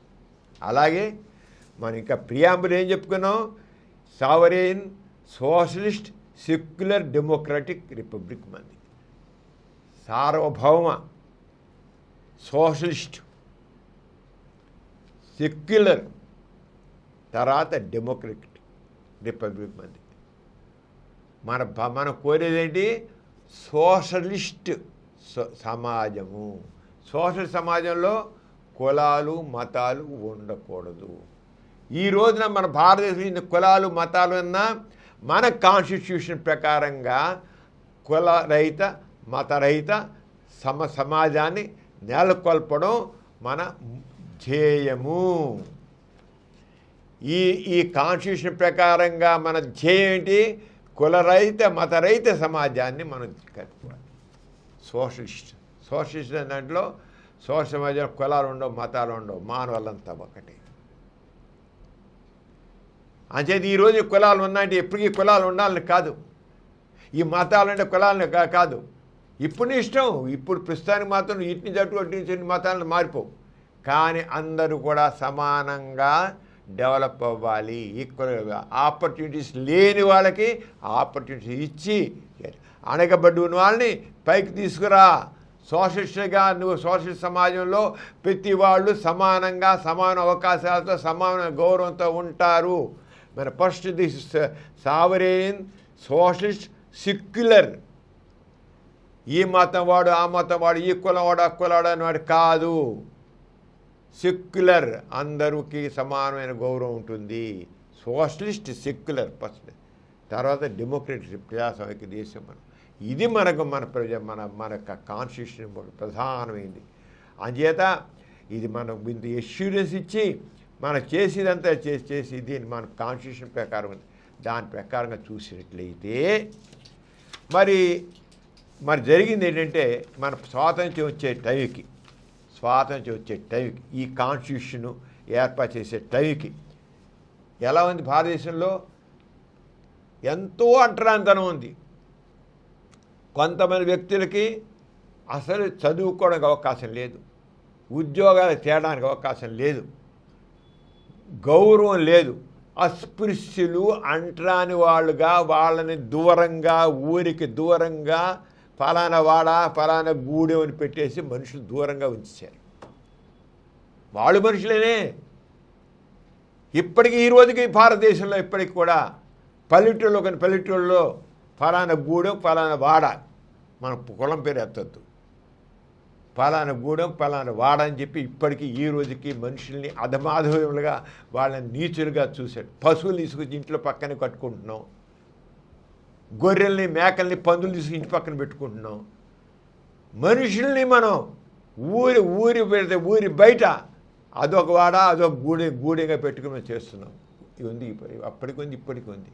అలాగే మనం ఇంకా ప్రియాంబుల్ ఏం చెప్పుకున్నాం? సావరెయిన్, సోషలిస్ట్, సెక్యులర్, డెమోక్రటిక్ రిపబ్లిక్ మంది. సార్వభౌమ, సోషలిస్ట్, సెక్యులర్, తర్వాత డెమోక్రటిక్ రిపబ్లిక్ మంది. మన కోరేదేంటి? సోషలిస్ట్ సమాజము. సోషల్ సమాజంలో కులాలు మతాలు ఉండకూడదు. ఈ రోజున మన భారతదేశంలో కులాలు మతాలు అన్నా మన కాన్స్టిట్యూషన్ ప్రకారంగా కులరహిత మతరహిత సమాజాన్ని నెలకొల్పడం మన ధ్యేయము. ఈ కాన్స్టిట్యూషన్ ప్రకారంగా మన ధ్యేయం ఏంటి? కులరహిత మతరహిత సమాజాన్ని మనం కట్టుకోవాలి. సోషలిస్ట్ దాంట్లో సోషల్ సమాజంలో కులాలు ఉండవు, మతాలు ఉండవు, మానవులంతా ఒకటే. అంచేది ఈరోజు కులాలు ఉన్నాయంటే ఎప్పటికీ కులాలు ఉండాలని కాదు, ఈ మతాలు అంటే కులాలని కాదు. ఇప్పుడు ఇష్టం, ఇప్పుడు ప్రస్తుతానికి మాత్రం ఇటు జట్టు అటు మతాలను మారిపోవు. కానీ అందరూ కూడా సమానంగా డెవలప్ అవ్వాలి, ఈక్వల్గా. ఆపర్చునిటీస్ లేని వాళ్ళకి ఆపర్చునిటీస్ ఇచ్చి, అణగబడి ఉన్న వాళ్ళని పైకి తీసుకురా, సోషలిస్ట్గా నువ్వు సోషలిస్ట్ సమాజంలో ప్రతి వాళ్ళు సమానంగా సమాన అవకాశాలతో సమాన గౌరవంతో ఉంటారు. మన ఫస్ట్ దిస్ సావరేన్ సోషలిస్ట్ సెక్యులర్. ఈ మతం వాడు ఆ మతం వాడు ఈ కులం వాడు ఆ కులం వాడు అని వాడు కాదు. సెక్యులర్, అందరికీ సమానమైన గౌరవం ఉంటుంది. సోషలిస్ట్ సెక్యులర్ ఫస్ట్, తర్వాత డెమోక్రటిక్ ప్రజాస్వామిక దేశం మనం. ఇది మనకు మన కాన్స్టిట్యూషన్ ప్రధానమైంది. అంచేత ఇది మనం ఇంత ఎష్యూరెన్స్ ఇచ్చి మనం చేసేదంతా చేసి దీన్ని మన కాన్స్టిట్యూషన్ ప్రకారం ఉంది. దాని ప్రకారంగా చూసినట్లయితే మరి జరిగింది ఏంటంటే, మన స్వాతంత్ర్యం వచ్చే టైంకి ఈ కాన్స్టిట్యూషను ఏర్పాటు చేసే టైంకి ఎలా ఉంది? భారతదేశంలో ఎంతో అంటరానితనం ఉంది. కొంతమంది వ్యక్తులకి అసలు చదువుకోవడానికి అవకాశం లేదు, ఉద్యోగాలు తేడానికి అవకాశం లేదు, గౌరవం లేదు. అస్పృశ్యులు, అంటరాని వాళ్ళుగా, వాళ్ళని దూరంగా, ఊరికి దూరంగా ఫలానా వాడ ఫలానా గూడెం అని పెట్టేసి మనుషులు దూరంగా ఉంచారు. వాళ్ళు మనుషులేనే. ఇప్పటికీ ఈ రోజుకి భారతదేశంలో ఇప్పటికి కూడా పల్లెటూళ్ళలో ఫలానా గూడెం ఫలానా వాడ, మన కులం పేరు ఎత్తద్దు, ఫలానా గూడెం ఫలానా వాడ అని చెప్పి ఇప్పటికీ ఈ రోజుకి మనుషుల్ని అధమాధములుగా వాళ్ళని నీచులుగా చూశాడు. పశువులు తీసుకొచ్చి ఇంట్లో పక్కనే కట్టుకుంటున్నాం, గొర్రెల్ని మేకల్ని పందులు తీసుకుని ఇంటి పక్కన పెట్టుకుంటున్నాం. మనుషుల్ని మనం ఊరి బయట అదొక వాడ అదొక గూడెగా పెట్టుకుని మనం చేస్తున్నాం. ఇది ఉంది, అప్పటికి ఉంది ఇప్పటికి ఉంది.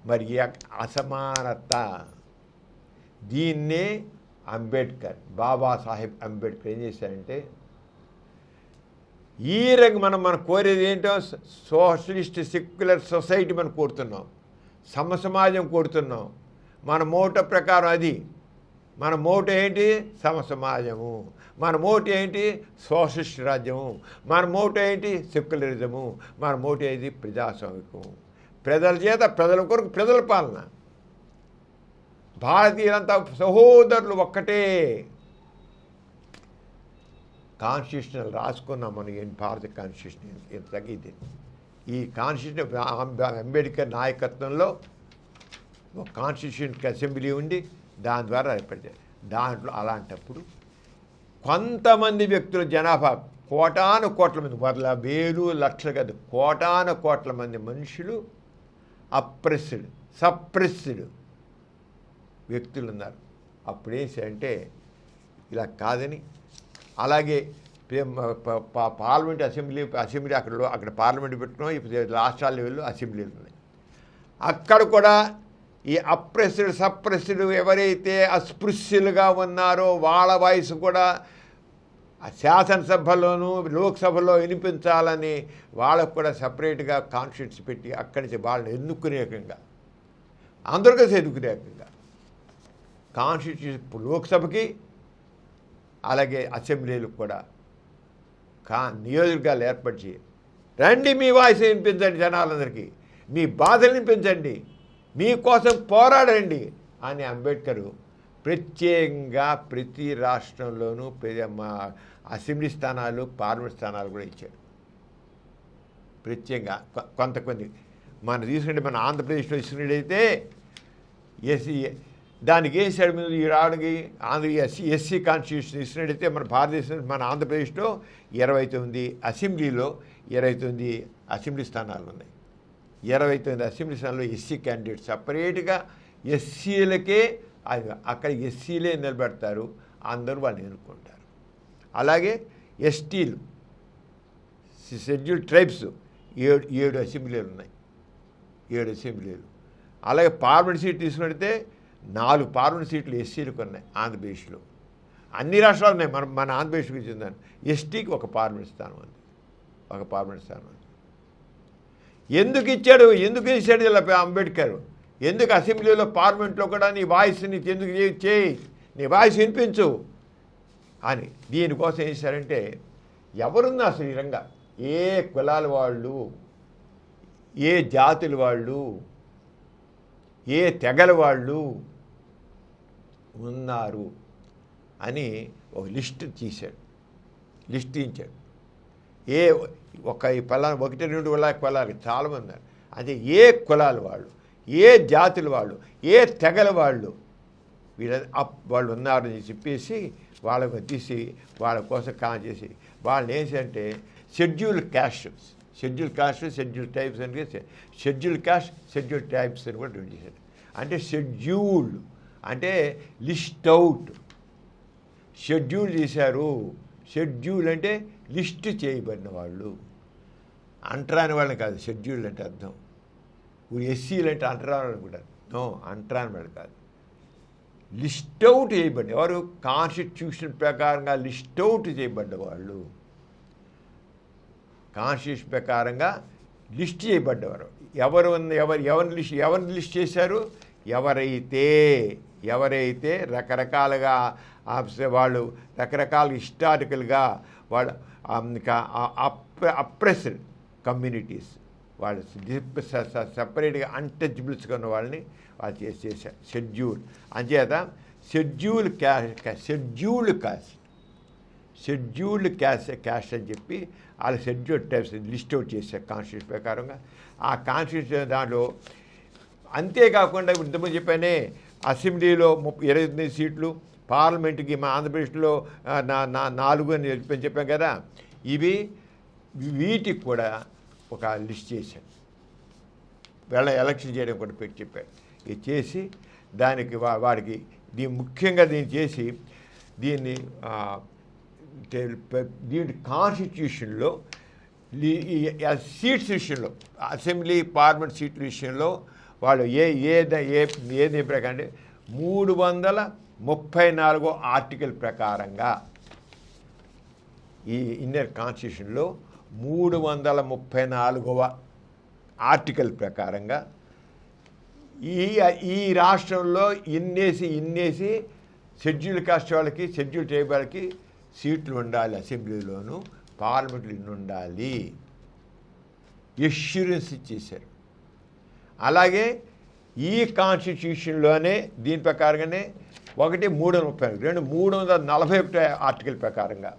మరి అసమానత, దీన్నే అంబేద్కర్, బాబాసాహెబ్ అంబేద్కర్ ఏం చేశారంటే, ఈ రంగం మనం కోరేది ఏంటో సోషలిస్ట్ సెక్యులర్ సొసైటీ మనం కోరుతున్నాం, సమసమాజం కోరుతున్నాం. మన మోట ప్రకారం అది, మన మోట ఏంటి? సమసమాజము. మన మోట ఏంటి? సోషలిస్ట్ రాజ్యము. మన మోట ఏంటి? సెక్యులరిజము. మన మోట ఏంటి? ప్రజాస్వామికము. ప్రజల చేత ప్రజల కొరకు ప్రజల పాలన. భారతీయులంతా సహోదరులు ఒక్కటే. కాన్స్టిట్యూషన్ రాసుకున్నాం మనం, ఏంటి భారత కాన్స్టిట్యూషన్ ఎంత తగ్గింది. ఈ కాన్స్టిట్యూషన్ అంబేద్కర్ నాయకత్వంలో ఒక కాన్స్టిట్యూషన్ అసెంబ్లీ ఉండి దాని ద్వారా ఏర్పడతాయి. దాంట్లో అలాంటప్పుడు కొంతమంది వ్యక్తుల జనాభా కోటాను కోట్ల మంది, వేలు లక్షలు కాదు, కోటాను కోట్ల మంది మనుషులు అప్రెస్డ్ సప్రెస్డ్ వ్యక్తులు ఉన్నారు. అప్పుడేంటంటే ఇలా కాదని, అలాగే పార్లమెంట్ అసెంబ్లీ అక్కడ పార్లమెంట్ పెట్టుకున్నాం. ఇప్పుడు రాష్ట్రాల లెవెల్లో అసెంబ్లీలు ఉన్నాయి. అక్కడ కూడా ఈ అప్రెస్డ్ సప్రెస్డ్ ఎవరైతే అస్పృశ్యులుగా ఉన్నారో వాళ్ళ వాయిస్ కూడా శాసనసభలోనూ లోక్సభలో వినిపించాలని వాళ్ళకు కూడా సపరేట్గా కాన్స్టిట్యూన్సీ పెట్టి అక్కడి నుంచి వాళ్ళని ఎన్నుకునే రకంగా, అందరూ కలిసి ఎన్నుకునే రకంగా కాన్స్టిట్యూషన్ లోక్సభకి అలాగే అసెంబ్లీలకు కూడా నియోజకవర్గాలు ఏర్పరిచి, రండి మీ వాయిస్ వినిపించండి, జనాలందరికీ మీ బాధలు వినిపించండి, మీకోసం పోరాడండి అని అంబేద్కర్ ప్రత్యేకంగా ప్రతి రాష్ట్రంలోనూ అసెంబ్లీ స్థానాలు పార్లమెంట్ స్థానాలు కూడా ఇచ్చాడు. ప్రత్యేకంగా కొంతమంది మనం తీసుకుంటే, మన ఆంధ్రప్రదేశ్లో ఇచ్చినట్టయితే దానికి ఏం సైడ్ మీద రావడానికి ఎస్సీ కాన్స్టిట్యూషన్ ఇచ్చినట్టయితే మన భారతదేశం మన ఆంధ్రప్రదేశ్లో 29 అసెంబ్లీలో 29 అసెంబ్లీ స్థానాలు ఉన్నాయి. 29 అసెంబ్లీ స్థానాల్లో ఎస్సీ క్యాండిడేట్ సపరేట్గా ఎస్సీలకే అక్కడ ఎస్సీలే నిలబెడతారు, అందరూ వాళ్ళు ఎన్నుకుంటారు. అలాగే ఎస్టీలు షెడ్యూల్ ట్రైబ్స్ 7 అసెంబ్లీలు ఉన్నాయి, 7 అసెంబ్లీలు. అలాగే పార్లమెంట్ సీట్ తీసుకుంటే 4 పార్లమెంట్ సీట్లు ఎస్సీలకు ఉన్నాయి ఆంధ్రప్రదేశ్లో. అన్ని రాష్ట్రాలు ఉన్నాయి, మన ఆంధ్రప్రదేశ్కి చెందాను. ఎస్టీకి ఒక పార్లమెంట్ స్థానం ఉంది, ఒక పార్లమెంట్ స్థానం ఉంది. ఎందుకు ఇచ్చాడు ఇలా అంబేద్కర్? ఎందుకు అసెంబ్లీలో పార్లమెంట్లో కూడా నీ వాయిస్ని ఎందుకు చేయి, నీ వాయిస్ వినిపించు అని. దీనికోసం ఏం చేశారంటే, ఎవరున్నా అసలు ఈ రంగా ఏ కులాల వాళ్ళు, ఏ జాతుల వాళ్ళు, ఏ తెగల వాళ్ళు ఉన్నారు అని ఒక లిస్ట్ తీశాడు, లిస్ట్ ఇచ్చాడు. ఏ ఈ పలానా 1-2 కులాలు చాలామంది ఉన్నారు. అదే ఏ కులాలు వాళ్ళు, ఏ జాతుల వాళ్ళు, ఏ తెగల వాళ్ళు వాళ్ళు ఉన్నారని చెప్పేసి వాళ్ళకు తీసి వాళ్ళ కోసం చేసి వాళ్ళని ఏంటంటే షెడ్యూల్ క్యాస్ట్, షెడ్యూల్ టైప్స్ అని షెడ్యూల్ క్యాస్ట్, షెడ్యూల్ టైప్స్ అని కూడా చేశారు. అంటే షెడ్యూల్ అంటే లిస్ట్ అవుట్, షెడ్యూల్ చేశారు. షెడ్యూల్ అంటే లిస్ట్ చేయబడిన వాళ్ళు, అంటరాని వాళ్ళని కాదు షెడ్యూల్ అంటే అర్థం. ఎస్సీలు అంటే అంటరాని వాళ్ళు కూడా నో, అంటరాని వాళ్ళు కాదు, లిస్ట్ అవుట్ చేయబడిన ఎవరు, కాన్స్టిట్యూషన్ ప్రకారంగా లిస్ట్ అవుట్ చేయబడ్డ వాళ్ళు, కాన్స్టిట్యూషన్ ప్రకారంగా లిస్ట్ చేయబడ్డవారు. ఎవరిని లిస్ట్ చేశారు, ఎవరైతే రకరకాలుగా వాళ్ళు రకరకాల హిస్టారికల్గా వాళ్ళు అప్రెస్డ్ కమ్యూనిటీస్, వాళ్ళు సపరేట్గా అన్టచబుల్స్గా ఉన్న వాళ్ళని వాళ్ళు చేశారు షెడ్యూల్. అంచేత షెడ్యూల్డ్ క్యాస్ట్ అని చెప్పి వాళ్ళు షెడ్యూల్డ్ టైప్స్ లిస్ట్ అవుట్ చేశారు కాన్స్టిట్యూషన్ ప్రకారంగా. ఆ కాన్స్టిట్యూషన్ దాంట్లో అంతేకాకుండా ఇంతకుముందు చెప్పానే అసెంబ్లీలో 29 సీట్లు, పార్లమెంట్కి మా ఆంధ్రప్రదేశ్లో 4 అని చెప్పాం కదా. వీటికి కూడా ఒక లిస్ట్ చేశాను, ఎలక్షన్ చేయడం కూడా పెట్టి చెప్పాడు. ఇది చేసి దానికి వాడికి ముఖ్యంగా చేసి దీన్ని కాన్స్టిట్యూషన్లో సీట్స్ విషయంలో, అసెంబ్లీ పార్లమెంట్ సీట్ల విషయంలో వాళ్ళు ఏది ప్రకారం అంటే 334 ఆర్టికల్ ప్రకారంగా, ఈ ఇండియన్ కాన్స్టిట్యూషన్లో 334వ ఆర్టికల్ ప్రకారంగా ఈ రాష్ట్రంలో ఇన్నేసి షెడ్యూల్ కాస్ట్ వాళ్ళకి, షెడ్యూల్ ట్రైబ్ వాళ్ళకి సీట్లు ఉండాలి, అసెంబ్లీలోను పార్లమెంట్లో ఇన్ని ఉండాలి, ఎష్యూరెన్స్ ఇచ్చేశారు. అలాగే ఈ కాన్స్టిట్యూషన్లోనే దీని ప్రకారంగానే 332, 341 ఆర్టికల్ ప్రకారంగా,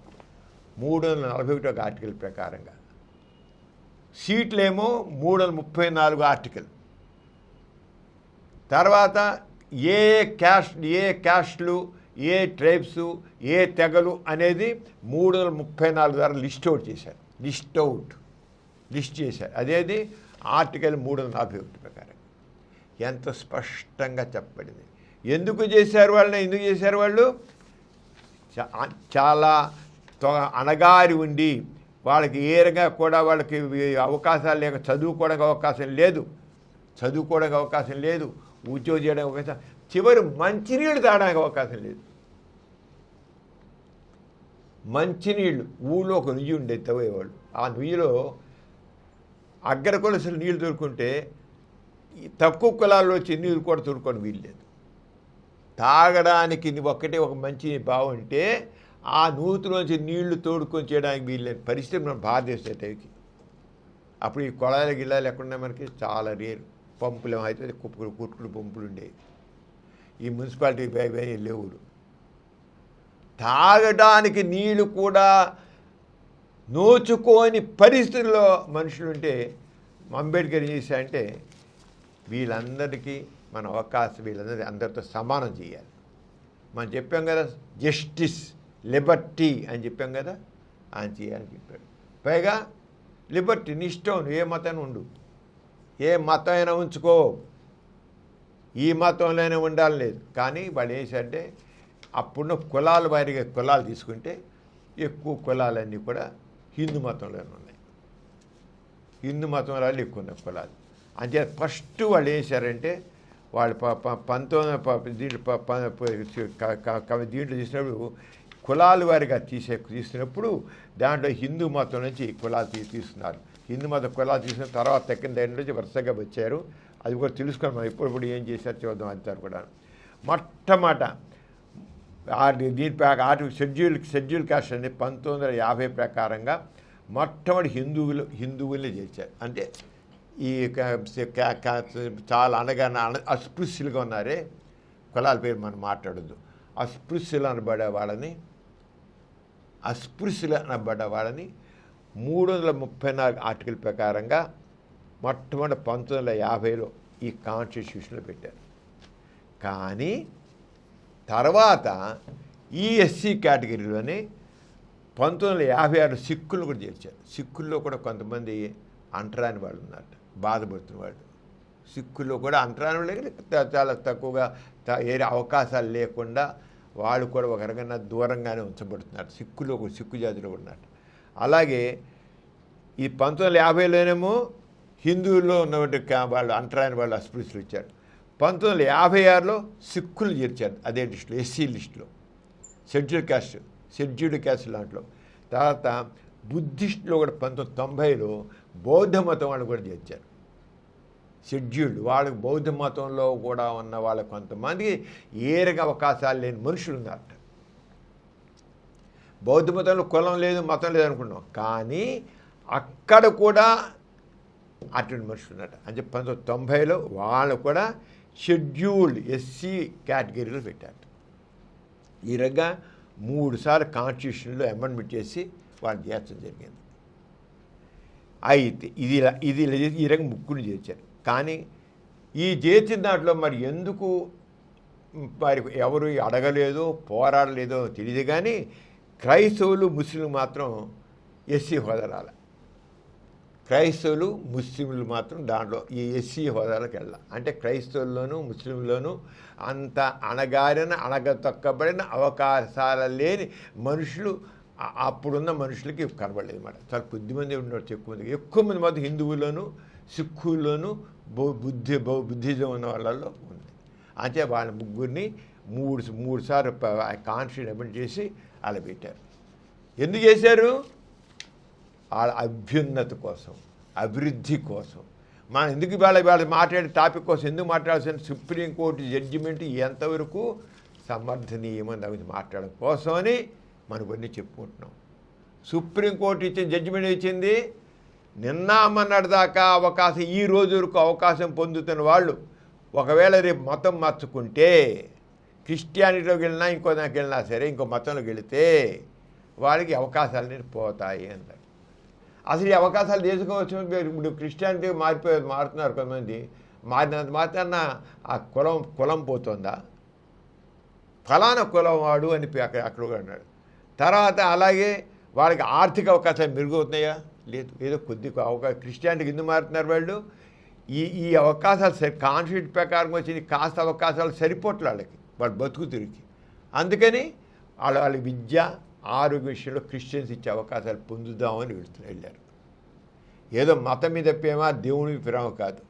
341 ఆర్టికల్ ప్రకారంగా సీట్లేమో 334 ఆర్టికల్. తర్వాత ఏ క్యాస్ట్లు, ఏ ట్రైబ్స్, ఏ తెగలు అనేది 334 ద్వారా లిస్ట్ చేశారు. అదేది ఆర్టికల్ 341 ప్రకారం. ఎంత స్పష్టంగా చెప్పబడింది. ఎందుకు చేశారు వాళ్ళు చాలా అణగారి ఉండి వాళ్ళకి ఏ రకంగా కూడా వాళ్ళకి అవకాశాలు లేక చదువుకోవడానికి అవకాశం లేదు, ఉద్యోగం చేయడానికి అవకాశం, చివరి మంచినీళ్ళు తాగడానికి అవకాశం లేదు. మంచినీళ్ళు ఊళ్ళో ఒక నుయ్యి ఉండేది తవ్వేవాళ్ళు, ఆ నుయ్యిలో అగ్రకులసలు నీళ్ళు దొరుకుంటే తక్కువ కులాల్లో వచ్చి నీళ్ళు కూడా తోడుకొని వీల్లేదు. తాగడానికి ఒక్కటే ఒక మంచి బాగుంటే ఆ నూతిలోంచి నీళ్లు తోడుకొని చేయడానికి వీల్లేదు పరిస్థితి మన భారతదేశంకి. అప్పుడు ఈ కొళాయిల గిళ్ళాలు ఎక్కడున్నా మనకి చాలా రేరు, పంపులు అయితే కుట్టుకుడు పంపులు ఉండేవి, ఈ మున్సిపాలిటీ లేవు. తాగడానికి నీళ్లు కూడా నోచుకోని పరిస్థితుల్లో మనుషులుంటే అంబేద్కర్ ఏం చేశారంటే వీళ్ళందరికీ మన అవకాశం, అందరితో సమానం చేయాలి. మనం చెప్పాం కదా, జస్టిస్, లిబర్టీ అని చెప్పాం కదా, ఆయన చేయాలని చెప్పాడు. పైగా లిబర్టీ, నీ ఇష్టం, ఏ మతాన్ని ఉండు, ఏ మతం అయినా ఉంచుకో, ఈ మతంలోనే ఉండాలని లేదు. కానీ వాళ్ళు ఏంటంటే అప్పుడున్న కులాల వారిగా కులాలు తీసుకుంటే ఎక్కువ కులాలన్నీ కూడా హిందూ మతంలోనే ఉన్నాయి, హిందూ మతంలో ఎక్కువ ఉన్నాయి కులాలు. అంటే ఫస్ట్ వాళ్ళు ఏం చేశారంటే వాళ్ళు 19 దీంట్లో తీసినప్పుడు కులాల వారిగా తీసినప్పుడు దాంట్లో హిందూ మతం నుంచి కులాలు తీసుకున్నారు. హిందూ మతం కులాలు తీసుకున్న తర్వాత తక్కిన దగ్గర నుంచి వరుసగా వచ్చారు. అది కూడా తెలుసుకొని మనం ఇప్పుడు ఏం చేశారు చూద్దాం. అంటారు కూడా మొట్టమొదట దీని షెడ్యూల్ కాస్ట్ అనేది 1950 ప్రకారంగా మొట్టమొదటి హిందువుల్ని చేశారు. అంటే ఈ చాలా అనగా అస్పృశ్యులుగా ఉన్నారే, కులాల పేరు మనం మాట్లాడద్దు, అస్పృశ్యులు అనబడే వాళ్ళని 334 ఆర్టికల్ ప్రకారంగా మొట్టమొదటి 1950లో ఈ కాన్స్టిట్యూషన్లో పెట్టారు. కానీ తర్వాత ఈ ఎస్సీ కేటగిరీలోనే 1956 సిక్కులు కూడా చేర్చారు. సిక్కుల్లో కూడా కొంతమంది అంటరాని వాళ్ళు ఉన్నారు, బాధపడుతున్న వాళ్ళు. సిక్కుల్లో కూడా అంటరాని వాళ్ళు చాలా తక్కువగా ఏ అవకాశాలు లేకుండా వాళ్ళు కూడా ఒక రకంగా దూరంగానే ఉంచబడుతున్నారు. సిక్కు జాతిలో ఉన్నారు. అలాగే ఈ 1950లోనేమో హిందువుల్లో ఉన్నటువంటి వాళ్ళు అంటరాని వాళ్ళు అస్పృశ్యులు ఇచ్చారు. 1956లో సిక్కులు చేర్చారు అదే లిస్టులో, ఎస్సీ లిస్టులో, షెడ్యూల్డ్ క్యాస్ట్ దాంట్లో. తర్వాత బుద్ధిస్టులో కూడా 1990లో బౌద్ధ మతం వాళ్ళు కూడా చేర్చారు. షెడ్యూల్డ్ వాళ్ళకి బౌద్ధ మతంలో కూడా ఉన్న వాళ్ళ కొంతమందికి ఏరగా అవకాశాలు లేని మనుషులు ఉన్నారట. బౌద్ధ మతంలో కులం లేదు, మతం లేదు అనుకున్నాం, కానీ అక్కడ కూడా అటువంటి మనుషులు ఉన్నారట. అంటే 1990లో వాళ్ళు కూడా షెడ్యూల్డ్ ఎస్సీ కేటగిరీలో పెట్టారు. ఈ రకంగా 3 సార్లు కాన్స్టిట్యూషన్లో అమెండ్మెంట్ చేసి వాళ్ళు చేర్చడం జరిగింది. అయితే ఇది ఈ రకంగా ముగ్గురు చేర్చారు. కానీ ఈ చేర్చిన దాంట్లో మరి ఎందుకు మరి ఎవరు అడగలేదో పోరాడలేదో తెలియదు, కానీ క్రైస్తవులు ముస్లింలు మాత్రం ఎస్సీ హోదా రాల. క్రైస్తవులు ముస్లింలు మాత్రం దాంట్లో ఈ ఎస్సీ హోదాలకు వెళ్ళాలి. అంటే క్రైస్తవుల్లోనూ ముస్లింల్లోనూ అంత అణగతొక్కబడిన అవకాశాలు లేని మనుషులు అప్పుడున్న మనుషులకి కనబడలేదు అన్నమాట. చాలా కొద్దిమంది ఉన్నారు, ఎక్కువ మంది మాత్రం హిందువుల్లోనూ సిక్కుల్లోనూ బుద్ధిజం ఉన్న వాళ్ళల్లో ఉంది. అంటే వాళ్ళ ముగ్గురిని మూడు సార్లు కాన్స్టిట్యూషన్ అమెండ్ చేసి అలా పెట్టారు. ఎందుకు చేశారు? వాళ్ళ అభ్యున్నత కోసం, అభివృద్ధి కోసం. మనం ఎందుకు వాళ్ళ మాట్లాడే టాపిక్ కోసం ఎందుకు మాట్లాడాల్సిన సుప్రీంకోర్టు జడ్జిమెంట్ ఎంతవరకు సమర్థనీయమని దాని గురించి మాట్లాడడం కోసమని మనం కొన్ని చెప్పుకుంటున్నాం. సుప్రీంకోర్టు ఇచ్చిన జడ్జిమెంట్ ఇచ్చింది నిన్న మొన్నటి దాకా అవకాశం, ఈ రోజు వరకు అవకాశం పొందుతున్న వాళ్ళు ఒకవేళ రేపు మతం మార్చుకుంటే, క్రిస్టియానిటీలోకి వెళ్ళినా ఇంకో దానికి వెళ్ళినా సరే, ఇంకో మతంలోకి వెళితే వాళ్ళకి అవకాశాలు పోతాయి అన్నారు. అసలు ఈ అవకాశాలు తీసుకోవచ్చు. ఇప్పుడు క్రిస్టియానిటీ మారుతున్నారు కొంతమంది. మారినంత మాత్రాన ఆ కులం పోతుందా? ఫలానా కులం వాడు అని అక్కడ అన్నాడు. తర్వాత అలాగే వాళ్ళకి ఆర్థిక అవకాశాలు మెరుగవుతున్నాయా? లేదు. ఏదో కొద్ది క్రిస్టియానిటీకి ఎందుకు మారుతున్నారు వాళ్ళు? ఈ అవకాశాలు కాన్స్టిట్యూట్ ప్రకారం వచ్చింది కాస్త అవకాశాలు సరిపోట్ల వాళ్ళు బతుకు తిరిగి. అందుకని వాళ్ళ విద్య ఆరోగ్య విషయంలో క్రిస్టియన్స్ ఇచ్చే అవకాశాలు పొందుదామని వెళ్ళారు. ఏదో మతం మీద ప్రేమ, దేవుని ప్రేమ కాదు.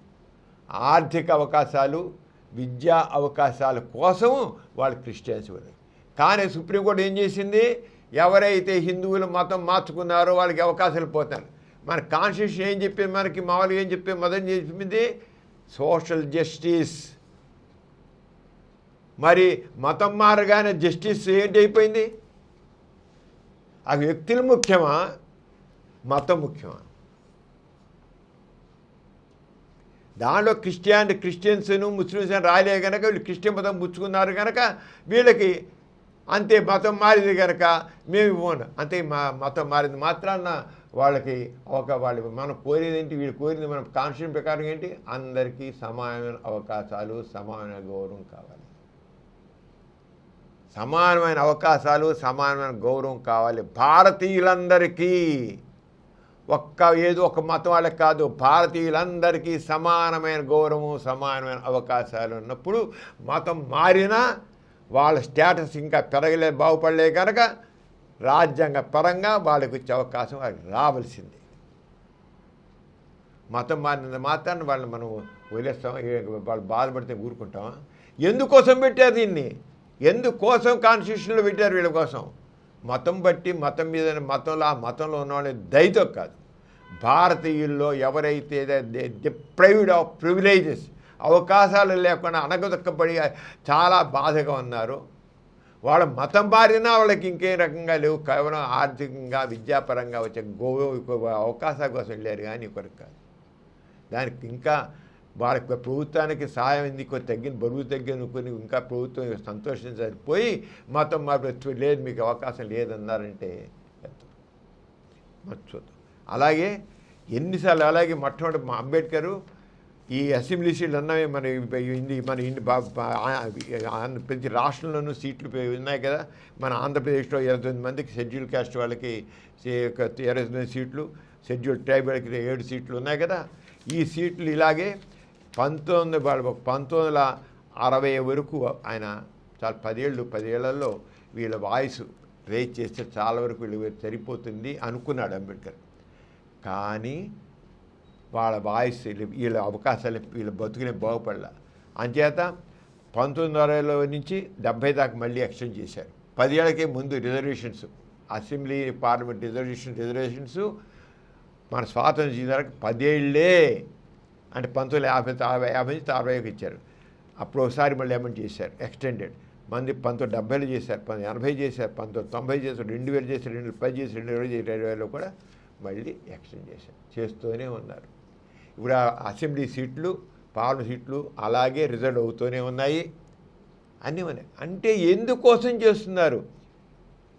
ఆర్థిక అవకాశాలు, విద్యా అవకాశాల కోసము వాళ్ళు క్రిస్టియన్స్ ఉన్నారు. కానీ సుప్రీంకోర్టు ఏం చేసింది? ఎవరైతే హిందువులు మతం మార్చుకున్నారో వాళ్ళకి అవకాశాలు పోతారు. మన కాన్స్టిట్యూషన్ ఏం చెప్పింది? మనకి మామూలుగా ఏం చెప్పి మొదటి చెప్పింది సోషల్ జస్టిస్. మరి మతం మారగానే జస్టిస్ ఏంటి అయిపోయింది? ఆ వ్యక్తులు ముఖ్యమా, మతం ముఖ్యమా? దానిలో క్రిస్టియన్స్ను ముస్లిమ్స్ రాలే కనుక వీళ్ళు క్రిస్టియన్ మతం పుచ్చుకున్నారు కనుక వీళ్ళకి అంతే, మతం మారింది కనుక మేము ఇవ్వను అంతే. మతం మారింది మాత్రాన వాళ్ళకి వాళ్ళు మనం కోరేది ఏంటి? వీళ్ళు కోరింది మనం కాన్స్టిట్యూషన్ ప్రకారం ఏంటి? అందరికీ సమానమైన అవకాశాలు, సమానమైన గౌరవం కావాలి. సమానమైన అవకాశాలు, సమానమైన గౌరవం కావాలి భారతీయులందరికీ. ఏదో ఒక మతం వాళ్ళకి కాదు, భారతీయులందరికీ సమానమైన గౌరవం, సమానమైన అవకాశాలు ఉన్నప్పుడు మతం మారినా వాళ్ళ స్టేటస్ ఇంకా బాగుపడలే కనుక రాజ్యాంగ పరంగా వాళ్ళకి వచ్చే అవకాశం వాళ్ళకి రావాల్సింది. మతం మారినంత మాత్రాన్ని వాళ్ళని మనం వదిలేస్తాం, వాళ్ళు బాధపడితే ఊరుకుంటామా? ఎందుకోసం పెట్టారు దీన్ని? ఎందుకోసం కాన్స్టిట్యూషన్లో పెట్టారు? వీళ్ళ కోసం. మతం బట్టి, మతం మీద, మతంలో ఆ మతంలో ఉన్న వాళ్ళని దయతో కాదు. భారతీయుల్లో ఎవరైతే డిప్రైవ్డ్ ఆఫ్ ప్రివిలేజెస్, అవకాశాలు లేకుండా అణగదొక్కబడి చాలా బాధగా ఉన్నారు, వాళ్ళ మతం మారినా వాళ్ళకి ఇంకే రకంగా లేవు, కేవలం ఆర్థికంగా విద్యాపరంగా వచ్చే అవకాశాల కోసం వెళ్ళారు కానీ కొరకు కాదు. దానికి ఇంకా వాళ్ళకి ప్రభుత్వానికి సాయం ఎందుకు బరువు తగ్గినుకొని ఇంకా ప్రభుత్వం సంతోషించకపోయి మతం మార్పు లేదు, మీకు అవకాశం లేదన్నారంటే మర్చిపోతాం. అలాగే ఎన్నిసార్లు అలాగే మొట్టమొదటి అంబేద్కరు ఈ అసెంబ్లీ సీట్లు అన్నవి ప్రతి రాష్ట్రంలోనూ సీట్లు ఉన్నాయి కదా. మన ఆంధ్రప్రదేశ్లో 29 మందికి షెడ్యూల్ క్యాస్ట్ వాళ్ళకి 29 సీట్లు, షెడ్యూల్ ట్రైబల్కి 7 సీట్లు ఉన్నాయి కదా. ఈ సీట్లు ఇలాగే 1960 వరకు ఆయన చాలా 10 ఏళ్లలో వీళ్ళ వాయిస్ రేజ్ చేస్తే చాలా వరకు వీళ్ళు సరిపోతుంది అనుకున్నాడు అంబేద్కర్. కానీ వాళ్ళ వాయిస్ వీళ్ళ అవకాశాలు వీళ్ళ బతుకునే బాగుపడలా. అంచేత 1960 నుంచి 70 దాకా మళ్ళీ ఎక్స్టెండ్ చేశారు. 10 ఏళ్ళకే ముందు రిజర్వేషన్స్, అసెంబ్లీ పార్లమెంట్ రిజర్వేషన్స్ మన స్వాతంత్రం వరకు 10 ఏళ్ళే, అంటే 1950 నుంచి 60కి ఇచ్చారు. అప్పుడు ఒకసారి మళ్ళీ అమెండ్ చేశారు, ఎక్స్టెండెడ్. మంది 1970 చేశారు, 1980 చేశారు, 1990 చేశారు, 2000 చేశారు, 2010 చేశారు, 2020 కూడా మళ్ళీ ఎక్స్టెండ్ చేశారు. చేస్తూనే ఉన్నారు. ఇప్పుడు అసెంబ్లీ సీట్లు, పార్లమెంట్ సీట్లు అలాగే రిజర్వ్ అవుతూనే ఉన్నాయి. అన్నీ ఉన్నాయి. అంటే ఎందుకోసం చేస్తున్నారు?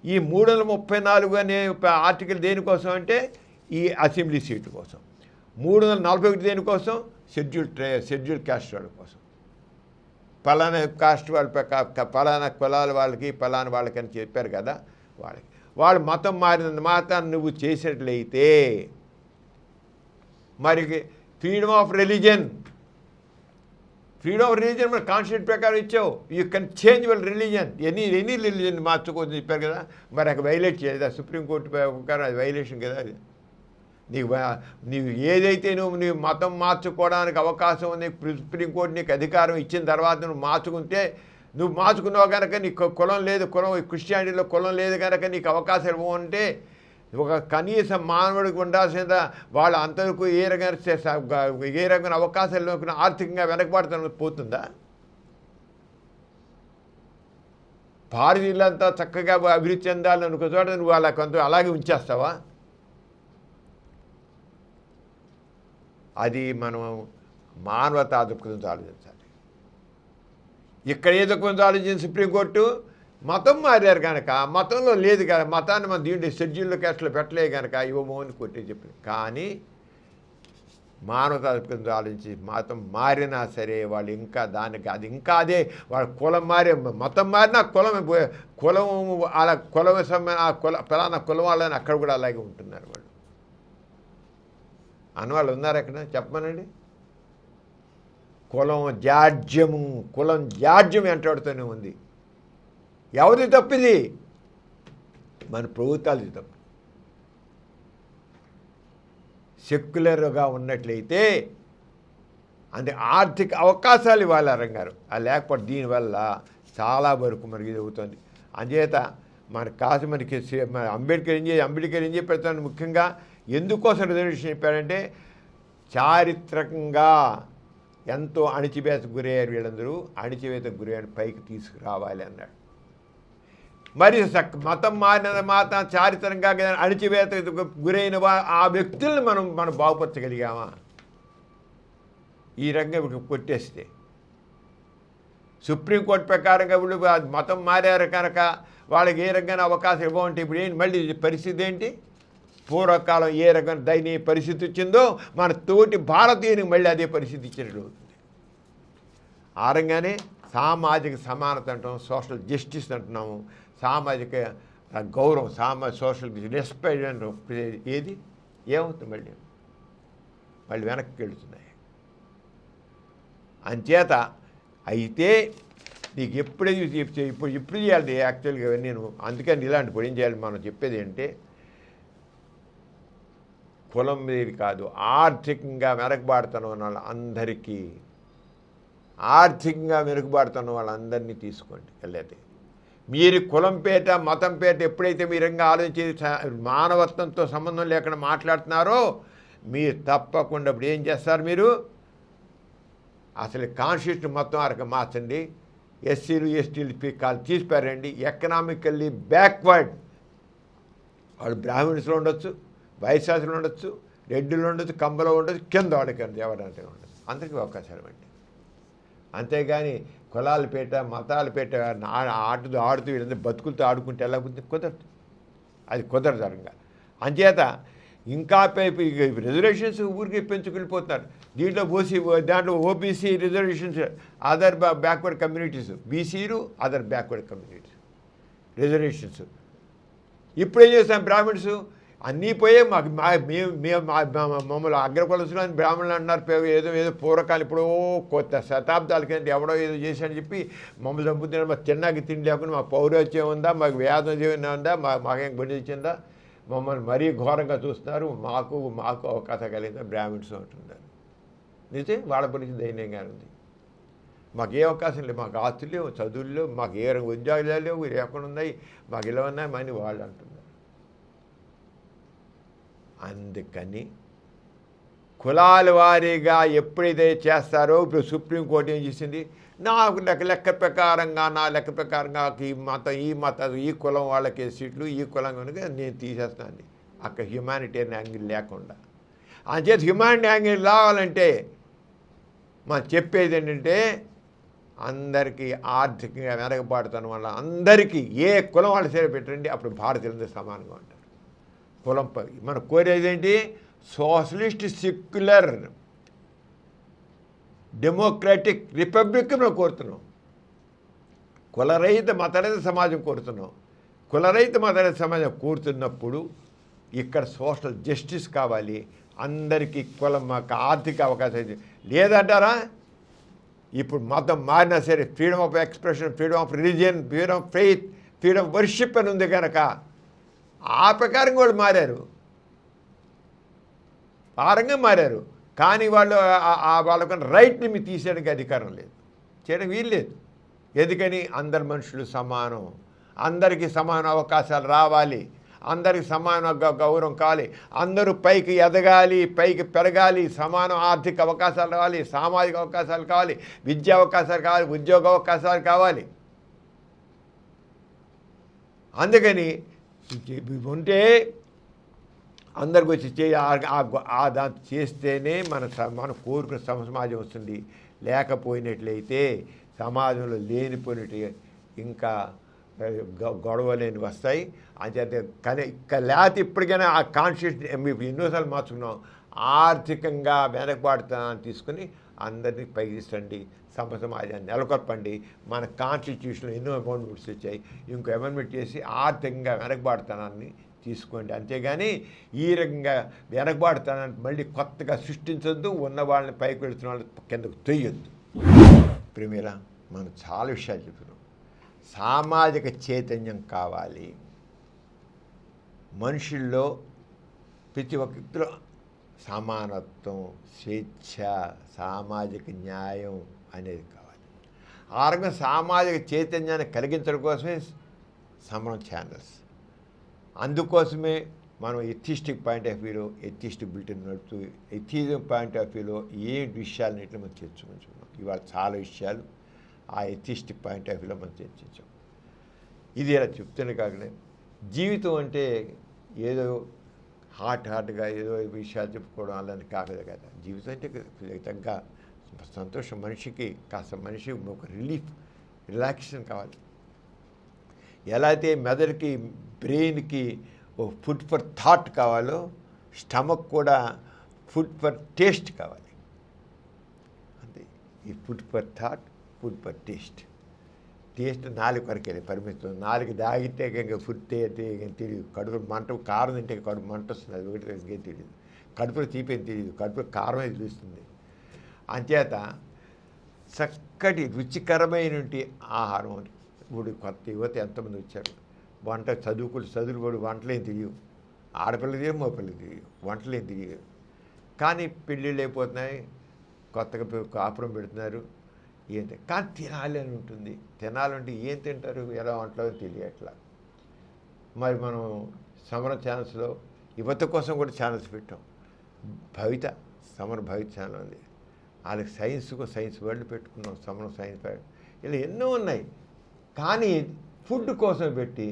ఈ 334 అనే ఆర్టికల్ దేనికోసం అంటే ఈ అసెంబ్లీ సీటు కోసం. 341 దేనికోసం? షెడ్యూల్ క్యాస్ట్ వాళ్ళ కోసం. పలానా కాస్ట్ వాళ్ళ పలానా కులాల వాళ్ళకి పలానా వాళ్ళకి అని చెప్పారు కదా. వాళ్ళు మతం మారిన మాతాన్ని నువ్వు చేసినట్లయితే మరి ఫ్రీడమ్ ఆఫ్ రిలీజన్ మన కాన్స్టిట్యూషన్ ప్రకారం ఇచ్చావు. You can change your religion, any religion మార్చుకోవద్దు చెప్పారు కదా. మరి అక్కడ వైలేట్ చేయదా? సుప్రీంకోర్టు ప్రకారం అది వైలేషన్ కదా. అది నీవు ఏదైతే నువ్వు మతం మార్చుకోవడానికి అవకాశం ఉంది, సుప్రీంకోర్టు నీకు అధికారం ఇచ్చిన తర్వాత నువ్వు మార్చుకున్నావు కనుక నీకు కులం లేదు, క్రిస్టియానిటీలో కులం లేదు కనుక నీకు అవకాశం ఇవ్వమంటే ఒక కనీసం మానవుడికి ఉండాల్సిన వాళ్ళు అంతవరకు ఏ రకమైన అవకాశాలు ఆర్థికంగా వెనకబడుతున్న పోతుందా? భారతీయులంతా చక్కగా అభివృద్ధి చెందాలని అనుకో చోట నువ్వు అలా కొంత అలాగే ఉంచేస్తావా? అది మనం మానవతా దృక్పథంతో ఆలోచించాలి. ఇక్కడ ఏ దృక్పథంతో ఆలోచించి సుప్రీంకోర్టు మతం మారారు కనుక, మతంలో లేదు కనుక, మతాన్ని మన దీంట్లో షెడ్యూల్లో క్యాస్ట్లో పెట్టలే కనుక ఇవ్వమో అని కొట్టి చెప్పింది. కానీ మానవతా దృక్పథంతో ఆలోచించి మతం మారినా సరే వాళ్ళు ఇంకా దానికి అది ఇంకా అదే వాళ్ళ కులం మతం మారినా కులం అలా ఫలానా కులం వాళ్ళని అక్కడ కూడా అలాగే ఉంటున్నారు వాళ్ళు అన్నవాళ్ళు ఉన్నారు. ఎక్కడ చెప్పమనండి. కులం జాడ్యం వెంటాడుతూనే ఉంది. ఎవరిది తప్పిది? మన ప్రభుత్వాలది తప్పు. సెక్యులర్గా ఉన్నట్లయితే అంటే ఆర్థిక అవకాశాలు ఇవ్వాలి రంగారు. అది లేకపోతే దీనివల్ల చాలా వరకు మనకి ఇది అవుతుంది. అంచేత మనకి అంబేద్కర్ ఏం చెప్పారు ముఖ్యంగా ఎందుకోసం రిజర్వేషన్ చెప్పారంటే చారిత్రకంగా ఎంతో అణిచివేతకు గురయ్యారు వీళ్ళందరూ, అణిచివేతకు గురయ్యారు పైకి తీసుకురావాలి అన్నాడు. మరి మతం మారిన మాత్రం చారిత్రకంగా అణిచివేతకు గురైన ఆ వ్యక్తుల్ని మనం బాగుపరచగలిగామా? ఈ రంగం కొట్టేస్తే సుప్రీంకోర్టు ప్రకారంగా వీళ్ళు మతం మారారు కనుక వాళ్ళకి ఏ రకమైన అవకాశం ఇవ్వమంటే ఇప్పుడు ఏంటి మళ్ళీ పరిస్థితి ఏంటి? పూర్వకాలం ఏ రకమైన దయనీయ పరిస్థితి వచ్చిందో మన తోటి భారతీయునికి మళ్ళీ అదే పరిస్థితి ఇచ్చినట్టు అవుతుంది. ఆ రంగానే సామాజిక సమానత అంటున్నాము, సోషల్ జస్టిస్ అంటున్నాము, సామాజిక గౌరవం, సోషల్ రెస్పెక్ట్ అంటాం. ఏది ఏమవుతుంది? మళ్ళీ వెనక్కి వెళుతున్నాయి. అంచేత అయితే నీకు ఎప్పుడైతే ఇప్పుడు చేయాలి యాక్చువల్గా నేను అందుకని ఇలాంటి ఇప్పుడు ఏం చేయాలి మనం చెప్పేది ఏంటంటే కులం మీద కాదు, ఆర్థికంగా వెనకబాడుతున్న వాళ్ళందరికీ వాళ్ళందరినీ తీసుకోండి. వెళ్ళేది మీరు కులంపేట మతంపేట ఎప్పుడైతే మీరు ఆలోచించి మానవత్వంతో సంబంధం లేకుండా మాట్లాడుతున్నారో మీరు తప్పకుండా ఇప్పుడు ఏం చేస్తారు? మీరు అసలు కాన్స్టిట్యూషన్ మొత్తం అరక మార్చండి. ఎస్సీలు ఎస్టీలు తీసిపారండి. ఎకనామికల్లీ బ్యాక్వర్డ్ వాళ్ళు బ్రాహ్మిన్స్లో ఉండొచ్చు, వైశ్యాసులు ఉండొచ్చు, రెడ్డిలో ఉండొచ్చు, కంబలో ఉండొచ్చు, కింద వాడికి ఎవరంటే ఉండొచ్చు. అందరికీ అవకాశాలు ఇవ్వండి. అంతేగాని కులాల పేట మతాల పేట ఆడుతూ వీళ్ళందరూ బతుకులతో ఆడుకుంటే ఎలా కుదరదు, అది కుదరదు. అంచేత ఇంకా రిజర్వేషన్స్ ఊరికి పెంచుకెళ్ళిపోతున్నారు. దాంట్లో OBC reservations, other backward communities, బీసీలు అదర్ బ్యాక్వర్డ్ కమ్యూనిటీస్ రిజర్వేషన్స్. ఇప్పుడేం చేస్తాం, బ్రాహ్మణ్స్ అన్నీ పోయే మమ్మల్ని అగ్రకులసులు అని బ్రాహ్మణులు అన్నారు. ఏదో పూర్వకాలం ఇప్పుడు కొత్త శతాబ్దాల కింద ఎవడో ఏదో చేశాడని చెప్పి మమ్మల్ని చంపుతున్నారు. మాకు తిన్నాకి తిండి లేకుండా మాకు పౌరోత్యం ఉందా, మాకు వేదం జీవనం ఉందా, మాకేం గుండె ఇచ్చిందా, మమ్మల్ని మరీ ఘోరంగా చూస్తున్నారు, మాకు అవకాశం కలిగిందా బ్రాహ్మణ్స్ అంటున్నారు. నిజే వాళ్ళ గురించి దైన్యంగా ఉంది. మాకు ఏ అవకాశం లేదు, మాకు ఆస్తులు లేవు, చదువులు లేవు, మాకు ఏ ఉద్యోగాలు లేవు, ఎక్కడ ఉన్నాయి, మాకు ఇలా ఉన్నాయి అని వాళ్ళు అంటున్నారు. అందుకని కులాల వారీగా ఎప్పుడైతే చేస్తారో, ఇప్పుడు సుప్రీంకోర్టు ఏం చేసింది, నాకు లెక్క ప్రకారంగా ఈ మతం ఈ కులం వాళ్ళకి సీట్లు, ఈ కులం కనుక నేను తీసేస్తాను. అక్కడ హ్యుమానిటేరియన్ యాంగిల్ లేకుండా. అంచేత హ్యుమానిటీ యాంగిల్ రావాలంటే మనం చెప్పేది ఏంటంటే, అందరికీ ఆర్థికంగా వెనకబాటుతాను వల్ల అందరికీ ఏ కులం వాళ్ళు సేవ పెట్టండి, అప్పుడు భారతీయులందరూ సమానంగా ఉంటారు. కులంపై మనం కోరేది ఏంటి, సోషలిస్ట్ సెక్యులర్ డెమోక్రాటిక్ రిపబ్లిక్ మనం కోరుతున్నాం. కులరహిత మతరహిత సమాజం కోరుతున్నాం. కులరహిత మతరహిత సమాజం కోరుతున్నప్పుడు ఇక్కడ సోషల్ జస్టిస్ కావాలి, అందరికీ కులం ఆర్థిక అవకాశం లేదంటారా. ఇప్పుడు మతం మారినా సరే freedom of expression, freedom of religion, freedom of faith, freedom of worship అని ఉంది కనుక ఆ ప్రకారంగా వాళ్ళు మారారు, పారంగా మారారు. కానీ వాళ్ళకున్న రైట్ని మీరు తీసేయడానికి అధికారం లేదు, చేయడం వీలు లేదు. ఎందుకని అందరు మనుషులు సమానం, అందరికీ సమాన అవకాశాలు రావాలి, అందరికి సమాన గౌరవం కావాలి, అందరూ పైకి ఎదగాలి, పైకి పెరగాలి, సమాన ఆర్థిక అవకాశాలు కావాలి, సామాజిక అవకాశాలు కావాలి, విద్యా అవకాశాలు కావాలి, ఉద్యోగ అవకాశాలు కావాలి. అందుకని ఉంటే అందరికి వచ్చి దాన్ని చేస్తేనే మన కోరుకున్న సమాజం వస్తుంది. లేకపోయినట్లయితే సమాజంలో లేనిపోయినట్టు ఇంకా గొడవలేని వస్తాయి. అంచేత లేకపోతే ఇప్పటికైనా ఆ కాన్షియస్ ఎన్నోసార్లు మార్చుకున్నాం. ఆర్థికంగా వెనకబాటుతనాన్ని తీసుకుని అందరినీ పైకి తీసండి, సమాజాన్ని నెలకొల్పండి. మన కాన్స్టిట్యూషన్లో ఎన్నో అమెండ్మెంట్స్ వచ్చాయి, ఇంకో అమెండ్మెంట్ చేసి ఆర్థికంగా వెనకబాటుతనాన్ని తీసుకోండి. అంతేగాని ఈ రకంగా వెనకబాటుతనాన్ని మళ్ళీ కొత్తగా సృష్టించొద్దు, ఉన్న వాళ్ళని పైకి వెళుతున్న వాళ్ళని కిందకు తొయ్యొద్దు. ప్రేమిలా మనం చాలా విషయాలు చెప్తున్నాం. సామాజిక చైతన్యం కావాలి, మనుషుల్లో ప్రతి ఒక్క వ్యక్తిలో సమానత్వం, స్వేచ్ఛ, సామాజిక న్యాయం అనేది కావాలి. ఆ రకంగా సామాజిక చైతన్యాన్ని కలిగించడం కోసమే సమరం ఛానల్స్. అందుకోసమే మనం ఎథిస్టిక్ పాయింట్ ఆఫ్ వ్యూలో ఎథిస్టిక్ బులెటిన్ నడుపుతూ ఎథిజం పాయింట్ ఆఫ్ వ్యూలో ఏ విషయాలన్నింటినీ మనం చర్చించుకున్నాం. ఇవాళ చాలా విషయాలు ఆ ఎథిస్టిక్ పాయింట్ ఆఫ్ వ్యూలో మనం చర్చించాం. ఇది ఇలా చెప్తూనే కాకుండా జీవితం అంటే ఏదో హార్ట్గా ఏదో విషయాలు చెప్పుకోవడం అలాంటి కాదు కదా. జీవితం అంటే తగ్గ సంతోషం, మనిషికి కాస్త ఒక రిలాక్సేషన్ కావాలి. ఎలా అయితే మెదడుకి బ్రెయిన్కి ఓ ఫుడ్ ఫర్ థాట్ కావాలో, స్టమక్ కూడా ఫుడ్ ఫర్ టేస్ట్ కావాలి. అంతే, ఈ food for thought, food for taste. Taste నాలుగు వరకే పరిమితం. నాలుగు దాగితే ఇంకా ఫుడ్ తెలియదు. కడుపు మంట, కారం తింటే కడుపు మంట వస్తుంది, అది ఒకటి ఇంకేం తెలియదు. కడుపులో తీపేం తెలియదు, కడుపులో కారమే తెలుస్తుంది. అంచేత చక్కటి రుచికరమైన ఆహారం. ఇప్పుడు కొత్త యువత ఎంతమంది వచ్చారు, చదువులు కూడా వంటలేం తెలియవు. ఆడపిల్లలు తెలియదు, మగపిల్లలు తెలియదు, వంటలేం తెలియదు. కానీ పెళ్ళిళ్ళు అయిపోతున్నాయి, కొత్తగా కాపురం పెడుతున్నారు. ఏంటి కానీ తినాలి అని ఉంటుంది. తినాలంటే ఏం తింటారు, ఎలా వంటలో తెలియట్లా. మరి మనం సమర ఛానల్స్లో యువత కోసం కూడా ఛానల్స్ పెట్టాం. సమర భవిత ఛానల్ ఉంది. వాళ్ళకి సైన్స్ వరల్డ్ పెట్టుకున్నాం, సమరం సైన్స్ వరల్డ్, ఇలా ఎన్నో ఉన్నాయి. కానీ ఫుడ్ కోసం పెట్టి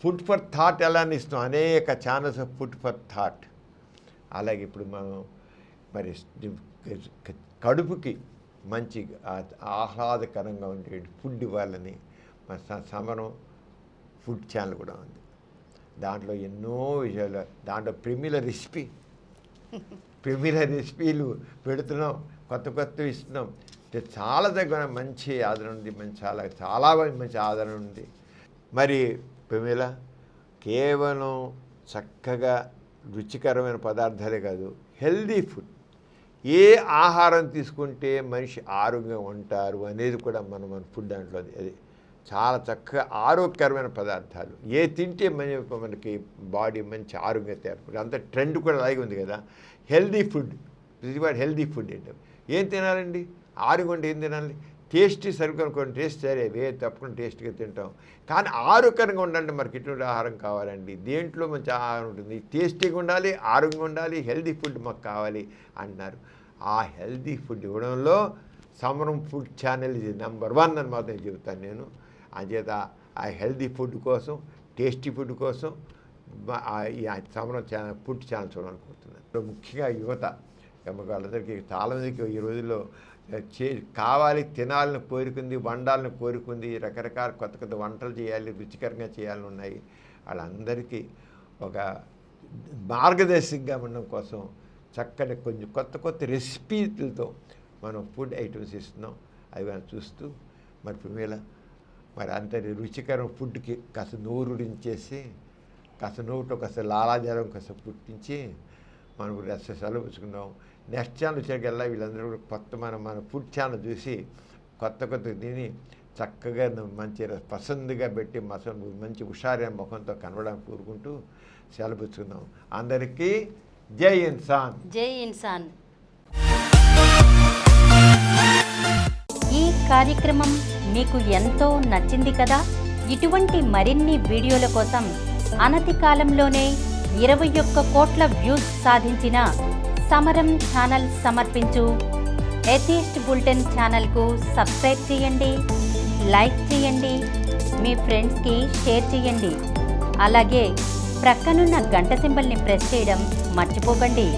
ఫుడ్ ఫర్ థాట్ ఎలా ఇస్తాం, అనేక ఛానల్స్ ఫుడ్ ఫర్ థాట్. అలాగే ఇప్పుడు మరి కడుపుకి మంచి ఆహ్లాదకరంగా ఉండే ఫుడ్ ఇవ్వాలని మన సమరం ఫుడ్ ఛానల్ కూడా ఉంది. దాంట్లో ఎన్నో విషయాలు, దాంట్లో ప్రమిళ రెసిపీలు పెడుతున్నాం, కొత్త ఇస్తున్నాం. చాలా దగ్గర మంచి ఆదరణ ఉంది, చాలా మంచి ఆదరణ ఉంది. మరి ప్రమిళ కేవలం చక్కగా రుచికరమైన పదార్థాలే కాదు, హెల్దీ ఫుడ్. ఏ ఆహారం తీసుకుంటే మనిషి ఆరోగ్యంగా ఉంటారు అనేది కూడా మన ఫుడ్ దాంట్లో అది చాలా చక్కగా ఆరోగ్యకరమైన పదార్థాలు. ఏ తింటే మనకి బాడీ మంచి ఆరోగ్యత ఏర్పడుతుంది. అంత ట్రెండ్ కూడా అలాగే ఉంది కదా, హెల్దీ ఫుడ్. హెల్దీ ఫుడ్ ఏంటంటే ఏం తినాలండి? ఆరోగ్యం అంటే ఏం తినాలి? టేస్టీ సరుకుని కొన్ని టేస్ట్ సరే తప్పకుండా టేస్ట్గా తింటాం, కానీ ఆరోగ్యకరంగా ఉండాలంటే మనకి ఎటువంటి ఆహారం కావాలండి? దేంట్లో మంచి ఆహారం ఉంటుంది? టేస్టీగా ఉండాలి, ఆరోగ్యంగా ఉండాలి, హెల్దీ ఫుడ్ మాకు కావాలి అంటున్నారు. ఆ హెల్దీ ఫుడ్ ఇవ్వడంలో సమరం ఫుడ్ ఛానల్ ఇది నెంబర్ 1 అని మాత్రం చెబుతాను నేను. అంచేత ఆ హెల్దీ ఫుడ్ కోసం, టేస్టీ ఫుడ్ కోసం ఈ సమరం ఫుడ్ ఛానల్ చూడాలనుకుంటున్నాను. ముఖ్యంగా యువత వాళ్ళందరికీ చాలామందికి ఈ రోజుల్లో కావాలి, తినాలని కోరుకుంది, వండాలని కోరుకుంది, రకరకాల కొత్త వంటలు చేయాలి, రుచికరంగా చేయాలని ఉన్నాయి. వాళ్ళందరికీ ఒక మార్గదర్శకంగా ఉండడం కోసం చక్కటి కొంచెం కొత్త రెసిపీలతో మనం ఫుడ్ ఐటమ్స్ ఇస్తున్నాం. అవి మనం చూస్తూ మరి ప్రమేళ మరి అంత రుచికరం ఫుడ్కి కాస్త నోరుడించేసి, కాస్త నోట్లో కాస్త లాలాజలం కాస్త పుట్టించి మనం సెలవుచ్చుకున్నాం. నెక్స్ట్ ఛానల్ వచ్చాకెల్లా వీళ్ళందరూ కూడా కొత్త మన ఫుడ్ ఛానల్ చూసి కొత్త తిని చక్కగా మంచి పసందుగా పెట్టి మంచి హుషారైన ముఖంతో కనబడడానికి కోరుకుంటూ సెలవుచ్చుకుందాం. అందరికీ జై ఇన్సాన్. జై ఇన్సాన్. ఈ కార్యక్రమం మీకు ఎంతో నచ్చింది కదా. ఇటువంటి మరిన్ని వీడియోల కోసం అనతి కాలంలోనే 21 కోట్ల వ్యూస్ సాధించిన సమరం ఛానల్ సమర్పించు ఎథిస్ట్ బులెటిన్ ఛానల్కు సబ్స్క్రైబ్ చేయండి, లైక్ చేయండి, మీ ఫ్రెండ్స్కి షేర్ చేయండి. అలాగే ప్రక్కనున్న గంట సింబల్ని ప్రెస్ చేయడం మర్చిపోకండి.